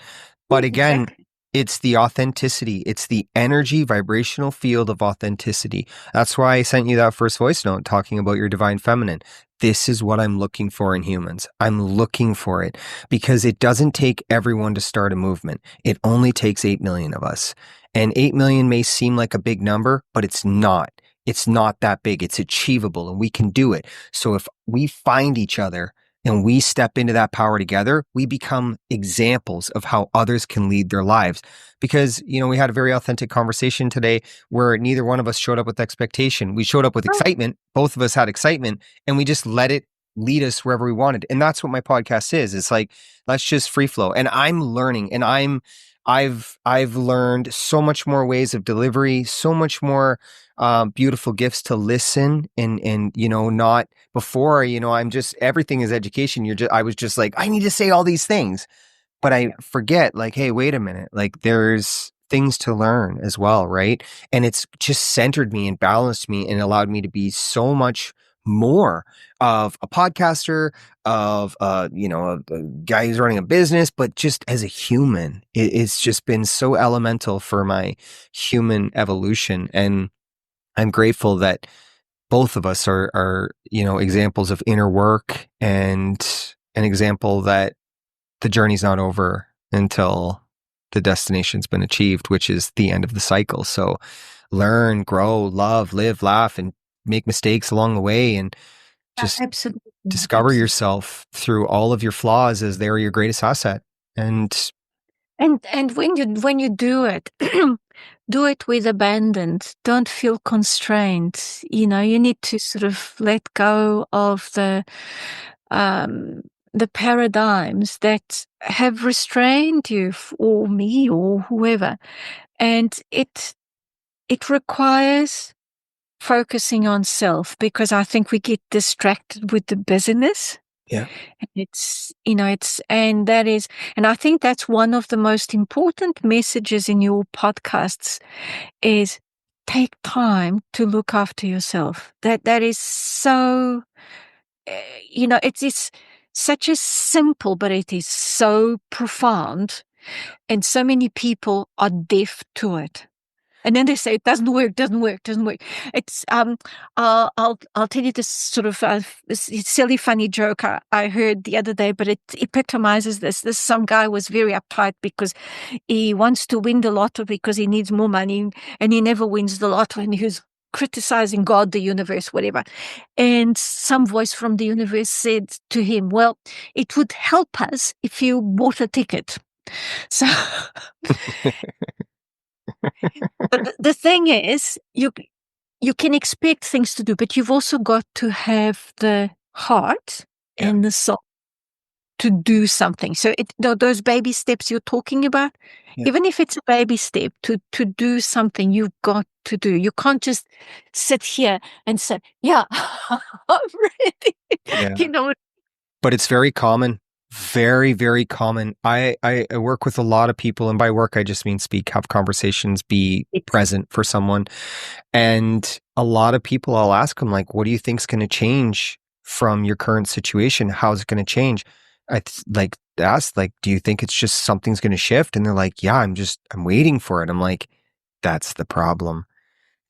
But again, it's the authenticity. It's the energy, vibrational field of authenticity. That's why I sent you that first voice note talking about your divine feminine. This is what I'm looking for in humans. I'm looking for it because it doesn't take everyone to start a movement. It only takes 8 million of us. And 8 million may seem like a big number, but it's not. It's not that big. It's achievable and we can do it. So if we find each other and we step into that power together, we become examples of how others can lead their lives. Because, we had a very authentic conversation today where neither one of us showed up with expectation. We showed up with excitement. Both of us had excitement, and we just let it lead us wherever we wanted. And that's what my podcast is. It's like, let's just free flow. And I'm learning, and I've learned so much more ways of delivery, so much more beautiful gifts to listen, and not before, I'm just, everything is education. I was just like, I need to say all these things, but I forget, like, hey, wait a minute, like there's things to learn as well, right? And it's just centered me and balanced me and allowed me to be so much more of a podcaster, of a guy who's running a business, but just as a human. It's just been so elemental for my human evolution, and I'm grateful that both of us are examples of inner work, and an example that the journey's not over until the destination's been achieved, which is the end of the cycle. So learn, grow, love, live, laugh, and make mistakes along the way, and just Absolutely. discover yourself through all of your flaws as they're your greatest asset. And when you do it, do it with abandon. Don't feel constrained. You need to sort of let go of the paradigms that have restrained you, or me, or whoever. And it requires focusing on self, because I think we get distracted with the busyness. yeah, And I think that's one of the most important messages in your podcasts is take time to look after yourself. That is so, it's such a simple, but it is so profound. And so many people are deaf to it. And then they say it doesn't work. It's I'll tell you this sort of this silly funny joke I heard the other day, but it epitomizes this. This some guy was very uptight because he wants to win the lotto because he needs more money, and he never wins the lotto, and he was criticizing God, the universe, whatever. And some voice from the universe said to him, "Well, it would help us if you bought a ticket." So. But the thing is, you can expect things to do, but you've also got to have the heart and the soul to do something. So those baby steps you're talking about, even if it's a baby step to do something, you've got to do. You can't just sit here and say, "Yeah, I'm ready." Yeah. But it's very common. Very, very common. I work with a lot of people, and by work, I just mean speak, have conversations, be present for someone. And a lot of people, I'll ask them, like, what do you think's going to change from your current situation? How's it going to change? I ask, like, do you think it's just something's going to shift? And they're like, yeah, I'm waiting for it. I'm like, that's the problem.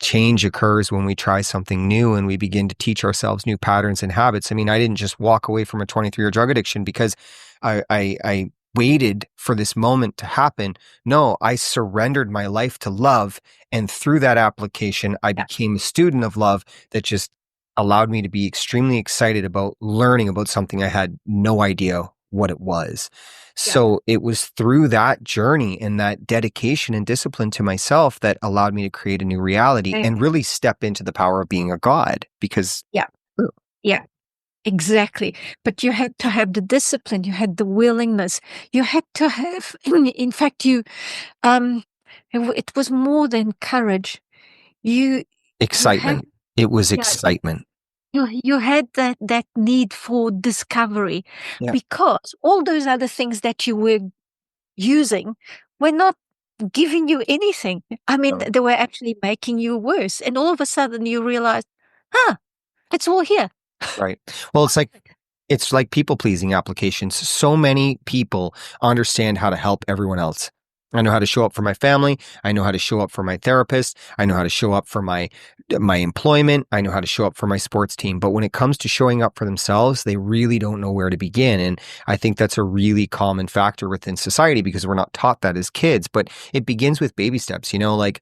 Change occurs when we try something new and we begin to teach ourselves new patterns and habits. I mean, I didn't just walk away from a 23-year drug addiction because I waited for this moment to happen. No, I surrendered my life to love. And through that application, I became a student of love that just allowed me to be extremely excited about learning about something I had no idea what it was. So it was through that journey and that dedication and discipline to myself that allowed me to create a new reality and really step into the power of being a god, because yeah, exactly. But you had to have the discipline, you had the willingness, you had to have, in fact, it was more than courage. Excitement. It was excitement. You had that need for discovery, because all those other things that you were using were not giving you anything. I mean, they were actually making you worse. And all of a sudden you realize, it's all here. Right. Well, it's like people-pleasing applications. So many people understand how to help everyone else. I know how to show up for my family. I know how to show up for my therapist. I know how to show up for my employment. I know how to show up for my sports team. But when it comes to showing up for themselves, they really don't know where to begin. And I think that's a really common factor within society because we're not taught that as kids. But it begins with baby steps, like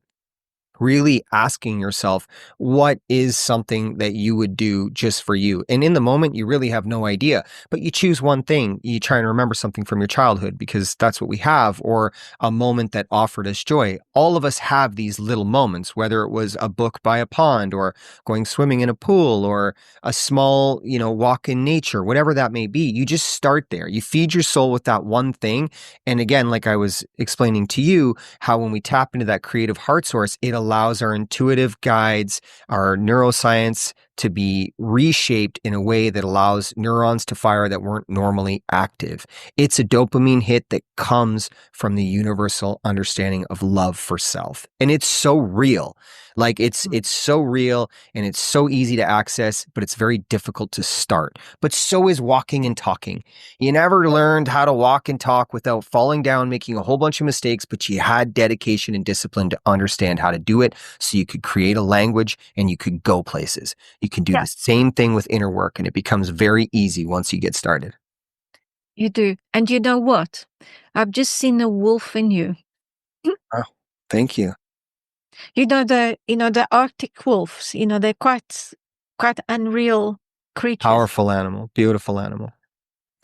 really asking yourself, what is something that you would do just for you? And in the moment, you really have no idea, but you choose one thing. You try and remember something from your childhood because that's what we have, or a moment that offered us joy. All of us have these little moments, whether it was a book by a pond or going swimming in a pool or a small, walk in nature, whatever that may be. You just start there. You feed your soul with that one thing. And again, like I was explaining to you, how when we tap into that creative heart source, it allows our intuitive guides, our neuroscience to be reshaped in a way that allows neurons to fire that weren't normally active. It's a dopamine hit that comes from the universal understanding of love for self. And it's so real. Like it's so real and it's so easy to access, but it's very difficult to start. But so is walking and talking. You never learned how to walk and talk without falling down, making a whole bunch of mistakes, but you had dedication and discipline to understand how to do it so you could create a language and you could go places. You can do the same thing with inner work, and it becomes very easy once you get started. You do. And you know what? I've just seen a wolf in you. Oh, thank you. The Arctic wolves, they're quite unreal creatures. Powerful animal, beautiful animal.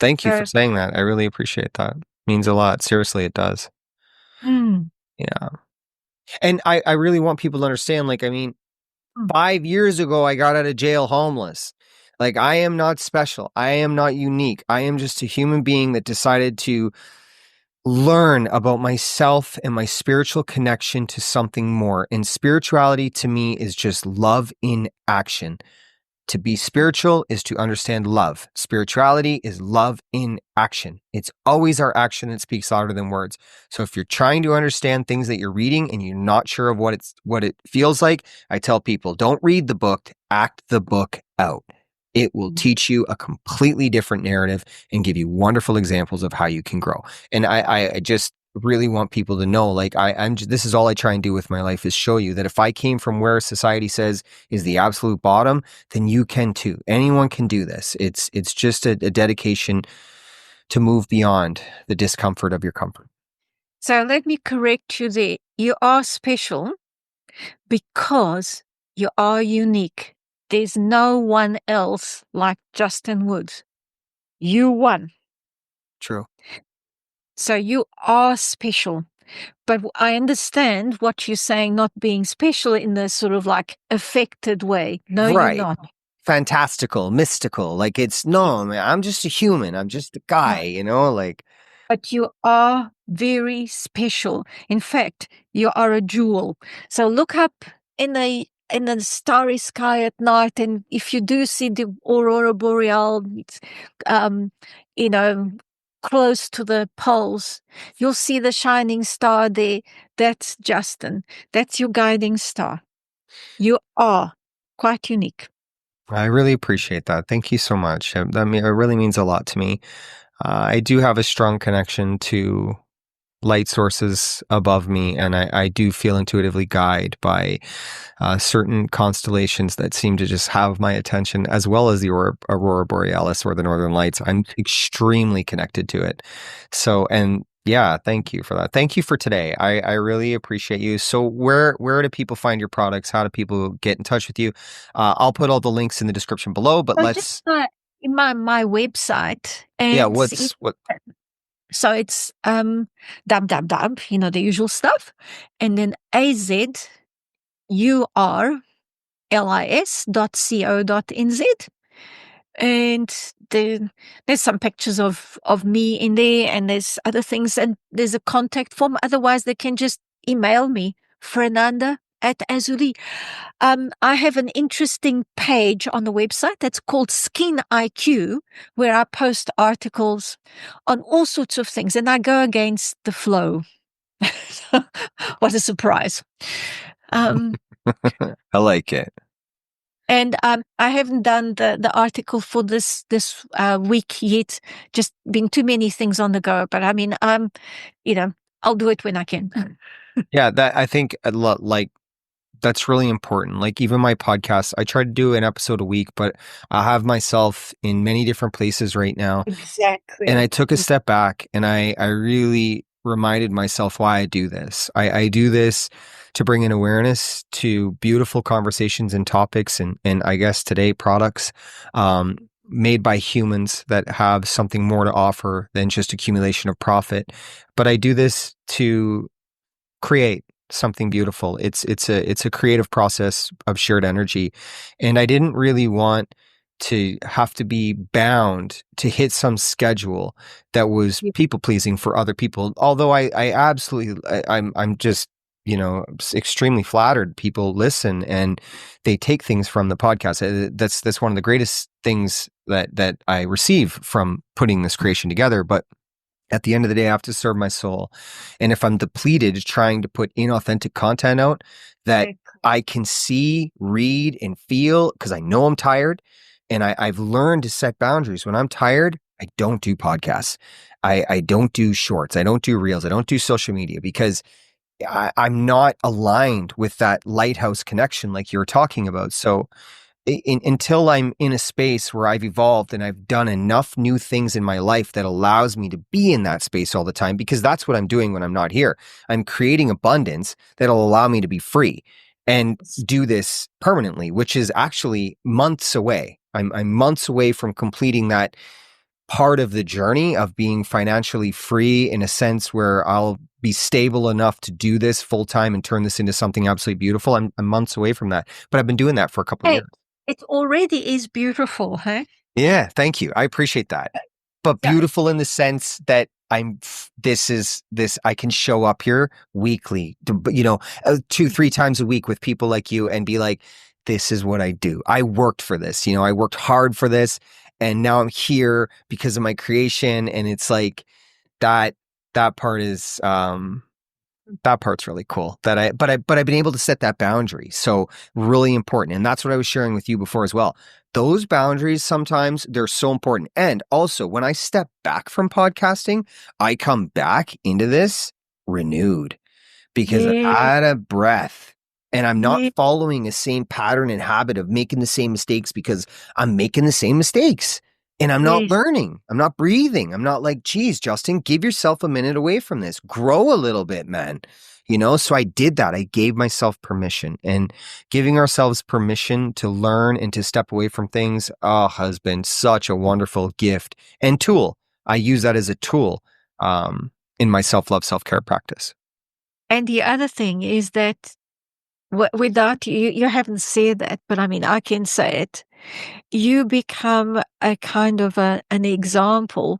Thank you for saying that. I really appreciate that. It means a lot. Seriously, it does. Yeah. And I really want people to understand, 5 years ago, I got out of jail homeless. Like, I am not special. I am not unique. I am just a human being that decided to learn about myself and my spiritual connection to something more. And spirituality to me is just love in action. To be spiritual is to understand love. Spirituality is love in action. It's always our action that speaks louder than words. So if you're trying to understand things that you're reading and you're not sure of what it feels like, I tell people, don't read the book, act the book out. It will teach you a completely different narrative and give you wonderful examples of how you can grow. And I just really want people to know, this is all I try and do with my life, is show you that if I came from where society says is the absolute bottom, then you can too. Anyone can do this. It's just a dedication to move beyond the discomfort of your comfort. So let me correct you there. You are special because you are unique. There's no one else like Justin Woods. You won. True. So you are special. But I understand what you're saying, not being special in the sort of affected way. No, right. You're not. Fantastical, mystical. I'm just a human. I'm just a guy, But you are very special. In fact, you are a jewel. So look up in the starry sky at night, and if you do see the aurora boreal, close to the poles, you'll see the shining star there. That's Justin. That's your guiding star. You are quite unique. I really appreciate that. Thank you so much. It really means a lot to me. I do have a strong connection to light sources above me, and I do feel intuitively guided by certain constellations that seem to just have my attention, as well as the Aurora Borealis or the Northern Lights. I'm extremely connected to it. So, and yeah, thank you for that. Thank you for today. I really appreciate you. So where do people find your products? How do people get in touch with you? I'll put all the links in the description below, but let's... in my website. And yeah, what? So it's www, the usual stuff, and then azurlis.co.nz. And there's some pictures of me in there, and there's other things, and there's a contact form. Otherwise, they can just email me, Fernanda@Azurlis. I have an interesting page on the website that's called Skin IQ, where I post articles on all sorts of things, and I go against the flow. What a surprise. I like it. And I haven't done the article for this week yet. Just been too many things on the go. But I mean, I'll do it when I can. Yeah, that I think that's really important. Like even my podcast, I try to do an episode a week, but I have myself in many different places right now. Exactly. And I took a step back and I really reminded myself why I do this. I do this to bring in awareness to beautiful conversations and topics, and I guess today products made by humans that have something more to offer than just accumulation of profit. But I do this to create something beautiful. It's a creative process of shared energy, and I didn't really want to have to be bound to hit some schedule that was people pleasing for other people. Although I absolutely I'm just, you know, extremely flattered people listen and they take things from the podcast. That's one of the greatest things that I receive from putting this creation together. But at the end of the day, I have to serve my soul. And if I'm depleted trying to put inauthentic content out that I can see, read, and feel, because I know I'm tired, and I've learned to set boundaries. When I'm tired, I don't do podcasts. I don't do shorts. I don't do reels. I don't do social media because I'm not aligned with that lighthouse connection like you were talking about. So until I'm in a space where I've evolved and I've done enough new things in my life that allows me to be in that space all the time, because that's what I'm doing when I'm not here. I'm creating abundance that'll allow me to be free and do this permanently, which is actually months away. I'm months away from completing that part of the journey of being financially free in a sense where I'll be stable enough to do this full time and turn this into something absolutely beautiful. I'm months away from that, but I've been doing that for a couple of years. It already is beautiful, huh? Yeah, thank you. I appreciate that. But beautiful in the sense that I can show up here weekly, you know, 2-3 times a week with people like you and be like, this is what I do. I worked for this, you know, I worked hard for this, and now I'm here because of my creation. And it's like that part is, that part's really cool but I've been able to set that boundary. So really important. And that's what I was sharing with you before as well. Those boundaries, sometimes they're so important. And also when I step back from podcasting, I come back into this renewed because out of breath. And I'm not following the same pattern and habit of making the same mistakes because I'm making the same mistakes. And I'm not learning. I'm not breathing. I'm not like, geez, Justin, give yourself a minute away from this. Grow a little bit, man. You know, so I did that. I gave myself permission, and giving ourselves permission to learn and to step away from things has been such a wonderful gift and tool. I use that as a tool in my self-love, self-care practice. And the other thing is that without you haven't said that, but I mean, I can say it. You become a kind of an example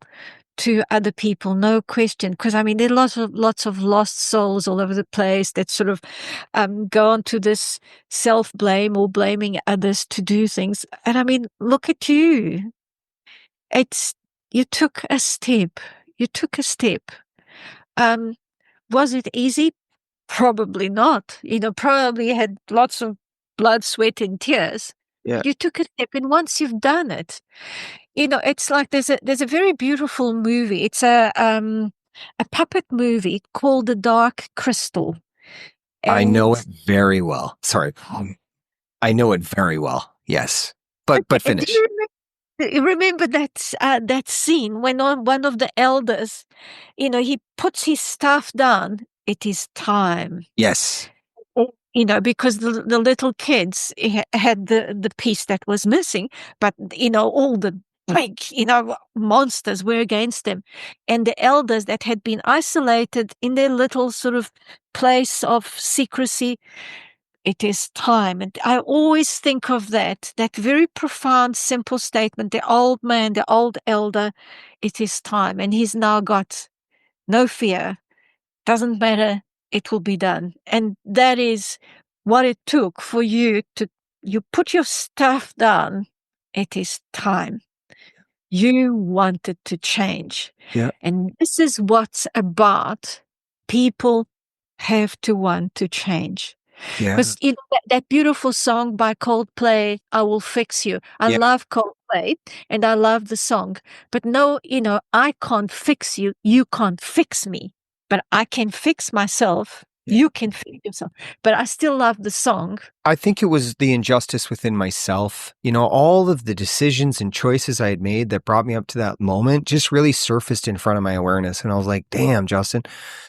to other people, no question. Because I mean, there are lots of lost souls all over the place that sort of go on to this self-blame or blaming others to do things. And I mean, look at you. You took a step. You took a step. Was it easy? Probably not. You know, probably had lots of blood, sweat, and tears. Yeah. You took a step, and once you've done it, you know, it's like there's a very beautiful movie. It's a puppet movie called The Dark Crystal. And I know it very well. Sorry, I know it very well. Yes, but finish. Do you remember that scene when one of the elders, you know, he puts his staff down. It is time. Yes. You know, because the little kids had the piece that was missing, but, you know, all the big, you know, monsters were against them. And the elders that had been isolated in their little sort of place of secrecy, it is time. And I always think of that very profound, simple statement, the old man, the old elder, it is time. And he's now got no fear. Doesn't matter. It will be done. And that is what it took for you put your stuff down. It is time. You wanted to change. Yeah. And this is what's about. People have to want to change. Yeah. Because you know, that beautiful song by Coldplay, I Will Fix You. I love Coldplay and I love the song. But no, you know, I can't fix you. You can't fix me. But I can fix myself. You can fix yourself. But I still love the song. I think it was the injustice within myself. You know, all of the decisions and choices I had made that brought me up to that moment just really surfaced in front of my awareness. And I was like, damn, Justin,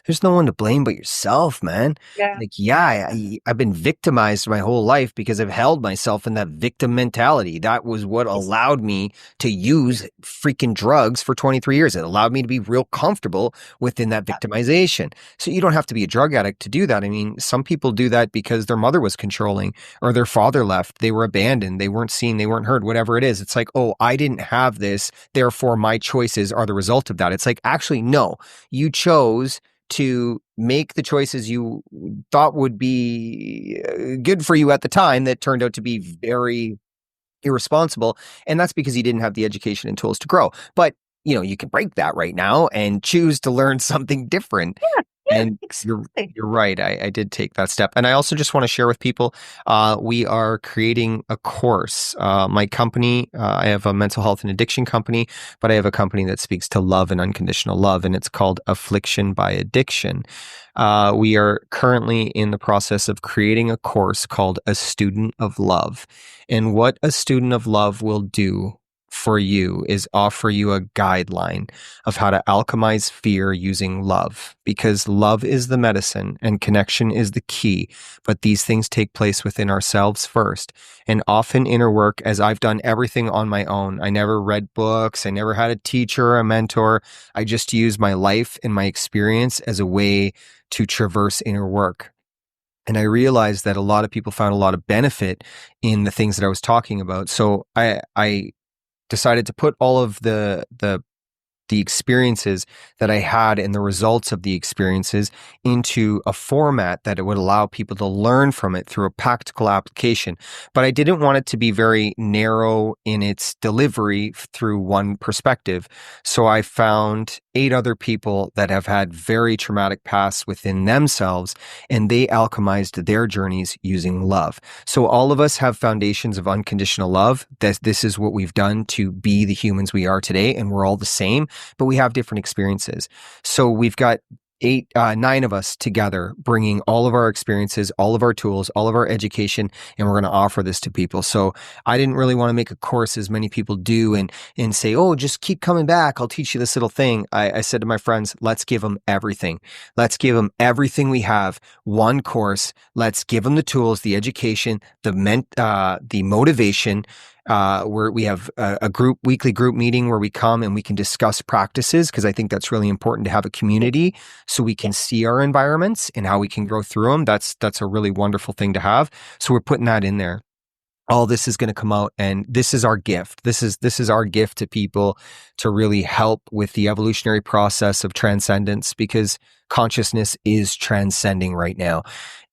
there's no one to blame but yourself, man. Yeah. Like, yeah, I've been victimized my whole life because I've held myself in that victim mentality. That was what allowed me to use freaking drugs for 23 years. It allowed me to be real comfortable within that victimization. So you don't have to be a drug addict to do that. I mean, some people do that because their mother was controlling or their father left. They were abandoned. They weren't seen. They weren't heard, whatever it is. It's like, oh, I didn't have this. Therefore, my choices are the result of that. It's like, actually, no, you chose to make the choices you thought would be good for you at the time that turned out to be very irresponsible. And that's because you didn't have the education and tools to grow. But, you know, you can break that right now and choose to learn something different. Yeah, And exactly. you're right. I did take that step. And I also just want to share with people, we are creating a course. My company, I have a mental health and addiction company, but I have a company that speaks to love and unconditional love, and it's called Affliction by Addiction. We are currently in the process of creating a course called A Student of Love. And what A Student of Love will do for you is offer you a guideline of how to alchemize fear using love, because love is the medicine and connection is the key. But these things take place within ourselves first. And often inner work, as I've done everything on my own. I never read books. I never had a teacher or a mentor. I just used my life and my experience as a way to traverse inner work. And I realized that a lot of people found a lot of benefit in the things that I was talking about. So I decided to put all of the experiences that I had and the results of the experiences into a format that it would allow people to learn from it through a practical application. But I didn't want it to be very narrow in its delivery through one perspective. So I found 8 other people that have had very traumatic pasts within themselves, and they alchemized their journeys using love. So all of us have foundations of unconditional love. This is what we've done to be the humans we are today, and we're all the same, but we have different experiences. So we've got 9 of us together, bringing all of our experiences, all of our tools, all of our education, and we're going to offer this to people. So I didn't really want to make a course as many people do and say, oh, just keep coming back. I'll teach you this little thing. I said to my friends, let's give them everything. Let's give them everything we have. One course. Let's give them the tools, the education, the motivation, where we have a weekly group meeting where we come and we can discuss practices, because I think that's really important to have a community so we can see our environments and how we can grow through them. That's a really wonderful thing to have. So we're putting that in there. All this is going to come out, and this is our gift. This is our gift to people to really help with the evolutionary process of transcendence, because consciousness is transcending right now.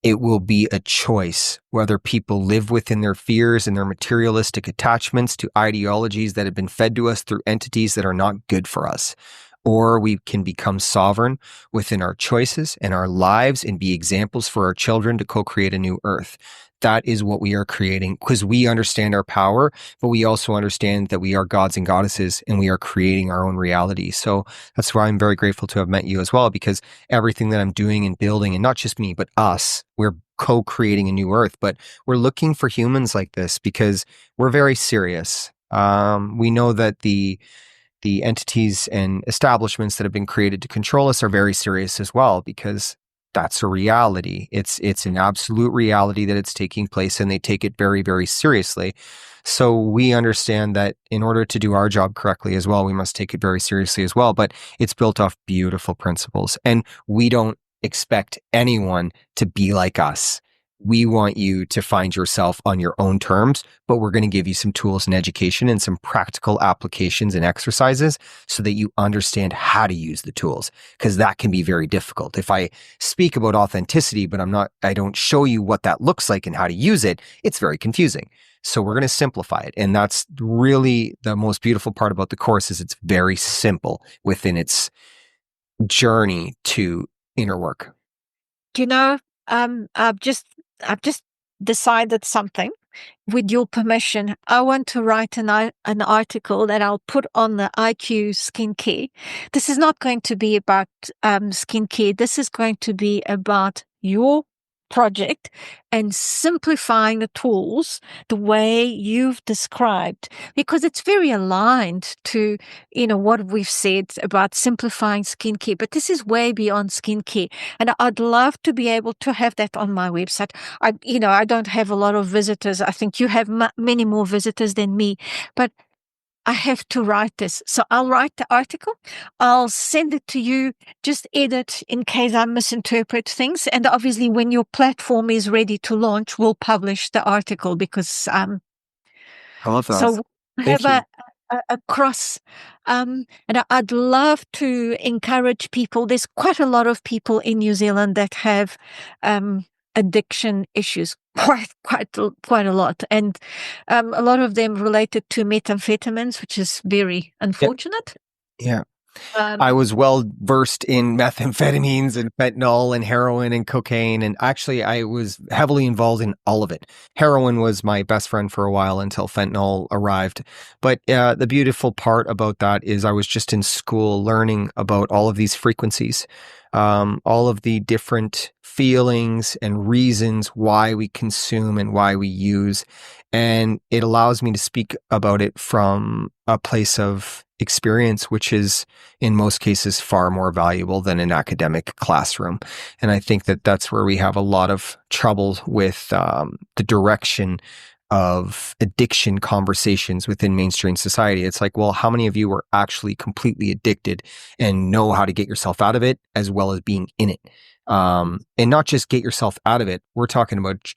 It will be a choice whether people live within their fears and their materialistic attachments to ideologies that have been fed to us through entities that are not good for us, or we can become sovereign within our choices and our lives and be examples for our children to co-create a new earth. That is what we are creating, because we understand our power, but we also understand that we are gods and goddesses and we are creating our own reality. So that's why I'm very grateful to have met you as well, because everything that I'm doing and building, and not just me, but us, we're co-creating a new earth. But we're looking for humans like this because we're very serious. We know that the entities and establishments that have been created to control us are very serious as well, because that's a reality. It's an absolute reality that it's taking place, and they take it very, very seriously. So we understand that in order to do our job correctly as well, we must take it very seriously as well. But it's built off beautiful principles, and we don't expect anyone to be like us. We want you to find yourself on your own terms, but we're going to give you some tools and education and some practical applications and exercises so that you understand how to use the tools, because that can be very difficult. If I speak about authenticity, but I don't show you what that looks like and how to use it, it's very confusing. So we're going to simplify it. And that's really the most beautiful part about the course, is it's very simple within its journey to inner work. You know, I've just decided something. With your permission, I want to write an article that I'll put on the IQ skincare. This is not going to be about skincare. This is going to be about your project and simplifying the tools the way you've described, because it's very aligned to, what we've said about simplifying skincare, but this is way beyond skincare. And I'd love to be able to have that on my website. I don't have a lot of visitors. I think you have many more visitors than me, but I have to write this. So I'll write the article. I'll send it to you. Just edit in case I misinterpret things. And obviously, when your platform is ready to launch, we'll publish the article because I love that. so we Thank have you. a cross. And I'd love to encourage people. There's quite a lot of people in New Zealand that have addiction issues, quite a lot, and a lot of them related to methamphetamines, which is very unfortunate. Yeah. I was well versed in methamphetamines and fentanyl and heroin and cocaine. And actually, I was heavily involved in all of it. Heroin was my best friend for a while until fentanyl arrived. But the beautiful part about that is I was just in school learning about all of these frequencies, all of the different feelings and reasons why we consume and why we use. And it allows me to speak about it from a place of experience, which is in most cases far more valuable than an academic classroom. And I think that that's where we have a lot of trouble with the direction of addiction conversations within mainstream society. It's like, well, how many of you are actually completely addicted and know how to get yourself out of it as well as being in it? And not just get yourself out of it. We're talking about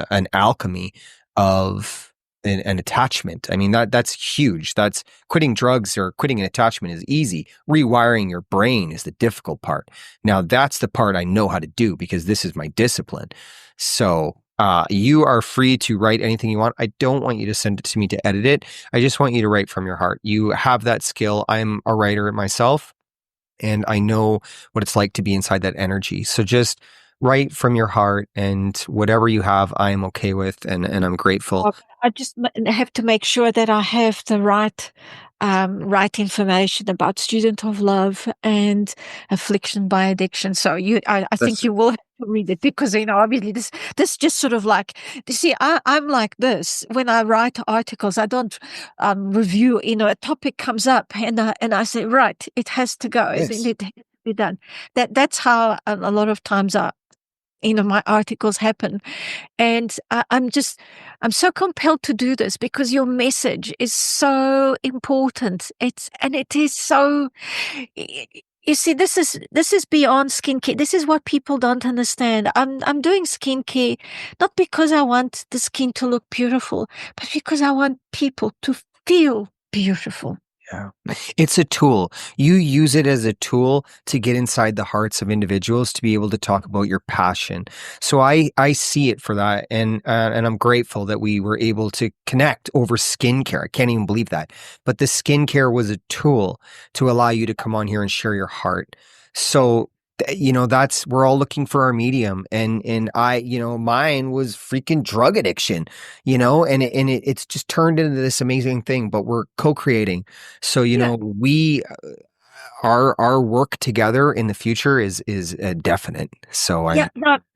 an alchemy of an attachment. I mean, that's huge. That's quitting drugs or quitting an attachment is easy. Rewiring your brain is the difficult part. Now, that's the part I know how to do because this is my discipline. So you are free to write anything you want. I don't want you to send it to me to edit it. I just want you to write from your heart. You have that skill. I'm a writer myself, and I know what it's like to be inside that energy. So just write from your heart, and whatever you have, I am okay with, and I'm grateful. I just have to make sure that I have the right information about Student of Love and Affliction by Addiction. So I think you will have to read it because obviously this just sort of like, you see, I'm like this when I write articles. I don't review. A topic comes up and I say, right, it has to go. Yes. It has to be done. That's how a lot of times my articles happen. And I'm so compelled to do this because your message is so important. It is so, you see, this is beyond skincare. This is what people don't understand. I'm doing skincare not because I want the skin to look beautiful, but because I want people to feel beautiful. Yeah. It's a tool. You use it as a tool to get inside the hearts of individuals to be able to talk about your passion. So I see it for that. And I'm grateful that we were able to connect over skincare. I can't even believe that. But the skincare was a tool to allow you to come on here and share your heart. So we're all looking for our medium, and I, mine was freaking drug addiction, and it's just turned into this amazing thing, but we're co-creating. So, we, our work together in the future is definite. So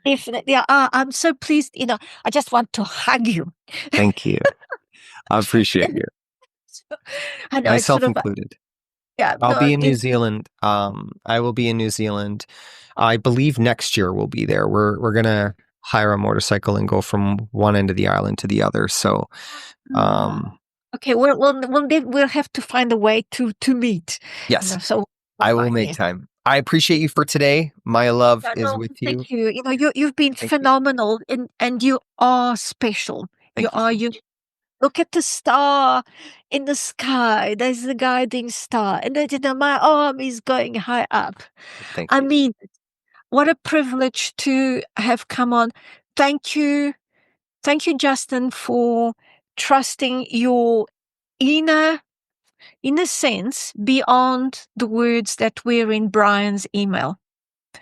definitely. Yeah, I'm so pleased. I just want to hug you. Thank you. I appreciate you. I know, Myself included. Yeah, I'll be in New Zealand. I will be in New Zealand. I believe next year we'll be there. We're gonna hire a motorcycle and go from one end of the island to the other. So, okay, we'll have to find a way to meet. Yes, so I will make time. I appreciate you for today. My love is with you. Thank you. You've been phenomenal, and you are special. You are you. Look at the star in the sky. There's the guiding star. And then my arm is going high up. Thank you. I mean, what a privilege to have come on. Thank you. Thank you, Justin, for trusting your inner sense beyond the words that were in Brian's email.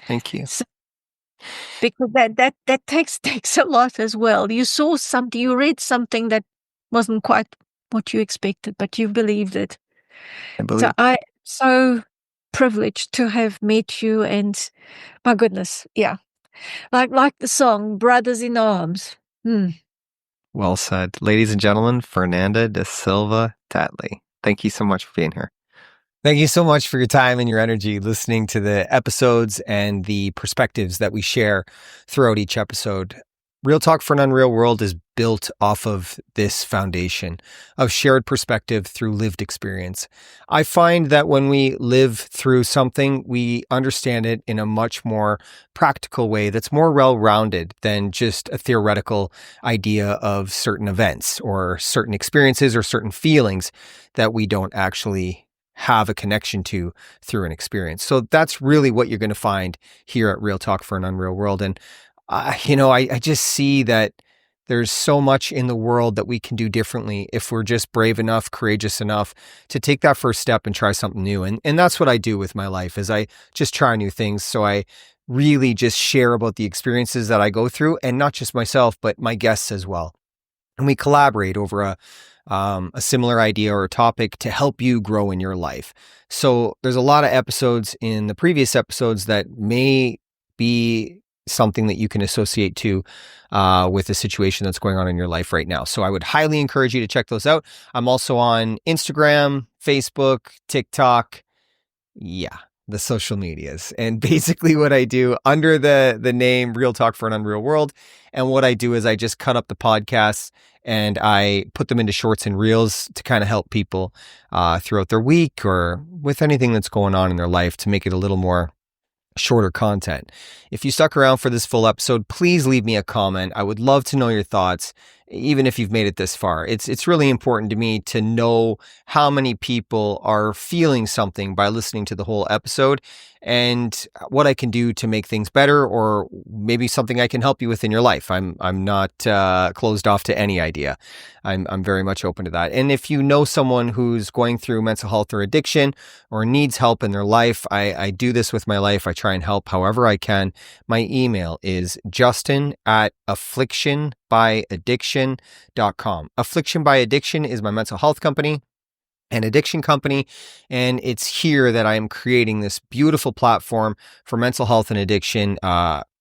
Thank you. Because that takes a lot as well. You saw something, you read something that wasn't quite what you expected, but you believed it. I believe. So I'm so privileged to have met you, and my goodness, yeah. Like the song Brothers in Arms. Well said. Ladies and gentlemen, Fernanda da Silva Tatley. Thank you so much for being here. Thank you so much for your time and your energy listening to the episodes and the perspectives that we share throughout each episode. Real Talk for an Unreal World is built off of this foundation of shared perspective through lived experience. I find that when we live through something, we understand it in a much more practical way that's more well-rounded than just a theoretical idea of certain events or certain experiences or certain feelings that we don't actually have a connection to through an experience. So that's really what you're going to find here at Real Talk for an Unreal World. And I just see that there's so much in the world that we can do differently if we're just brave enough, courageous enough to take that first step and try something new. And that's what I do with my life, is I just try new things. So I really just share about the experiences that I go through, and not just myself, but my guests as well. And we collaborate over a similar idea or a topic to help you grow in your life. So there's a lot of episodes in the previous episodes that may be something that you can associate to with the situation that's going on in your life right now. So I would highly encourage you to check those out. I'm also on Instagram, Facebook, TikTok. Yeah, the social medias. And basically what I do under the name Real Talk for an Unreal World. And what I do is I just cut up the podcasts and I put them into shorts and reels to kind of help people throughout their week or with anything that's going on in their life to make it a little more shorter content. If you stuck around for this full episode, please leave me a comment. I would love to know your thoughts, even if you've made it this far. It's really important to me to know how many people are feeling something by listening to the whole episode and what I can do to make things better, or maybe something I can help you with in your life. I'm not closed off to any idea. I'm very much open to that. And if you know someone who's going through mental health or addiction or needs help in their life, I do this with my life. I try and help however I can. My email is justin@afflictionbyaddiction.com. Affliction by Addiction is my mental health company, an addiction company, and it's here that I am creating this beautiful platform for mental health and addiction.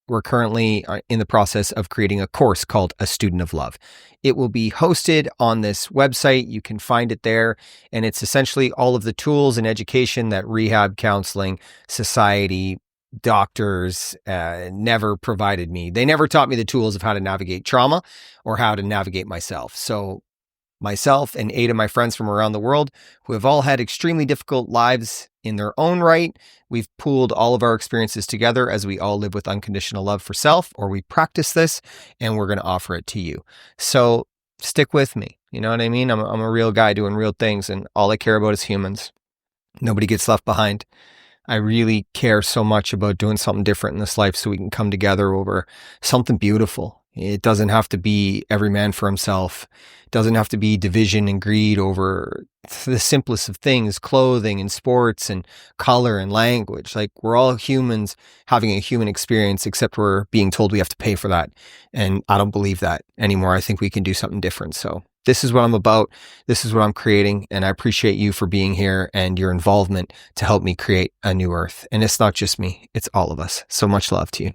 We're currently in the process of creating a course called A Student of Love. It will be hosted on this website. You can find it there, and it's essentially all of the tools and education that rehab, counseling, society, doctors never provided me. They never taught me the tools of how to navigate trauma or how to navigate myself. So myself and 8 of my friends from around the world who have all had extremely difficult lives in their own right, we've pooled all of our experiences together as we all live with unconditional love for self, or we practice this, and we're going to offer it to you. So stick with me. You know what I mean? I'm a real guy doing real things, and all I care about is humans. Nobody gets left behind. I really care so much about doing something different in this life so we can come together over something beautiful. It doesn't have to be every man for himself. It doesn't have to be division and greed over the simplest of things, clothing and sports and color and language. Like, we're all humans having a human experience, except we're being told we have to pay for that. And I don't believe that anymore. I think we can do something different. So this is what I'm about. This is what I'm creating. And I appreciate you for being here and your involvement to help me create a new earth. And it's not just me, it's all of us. So much love to you.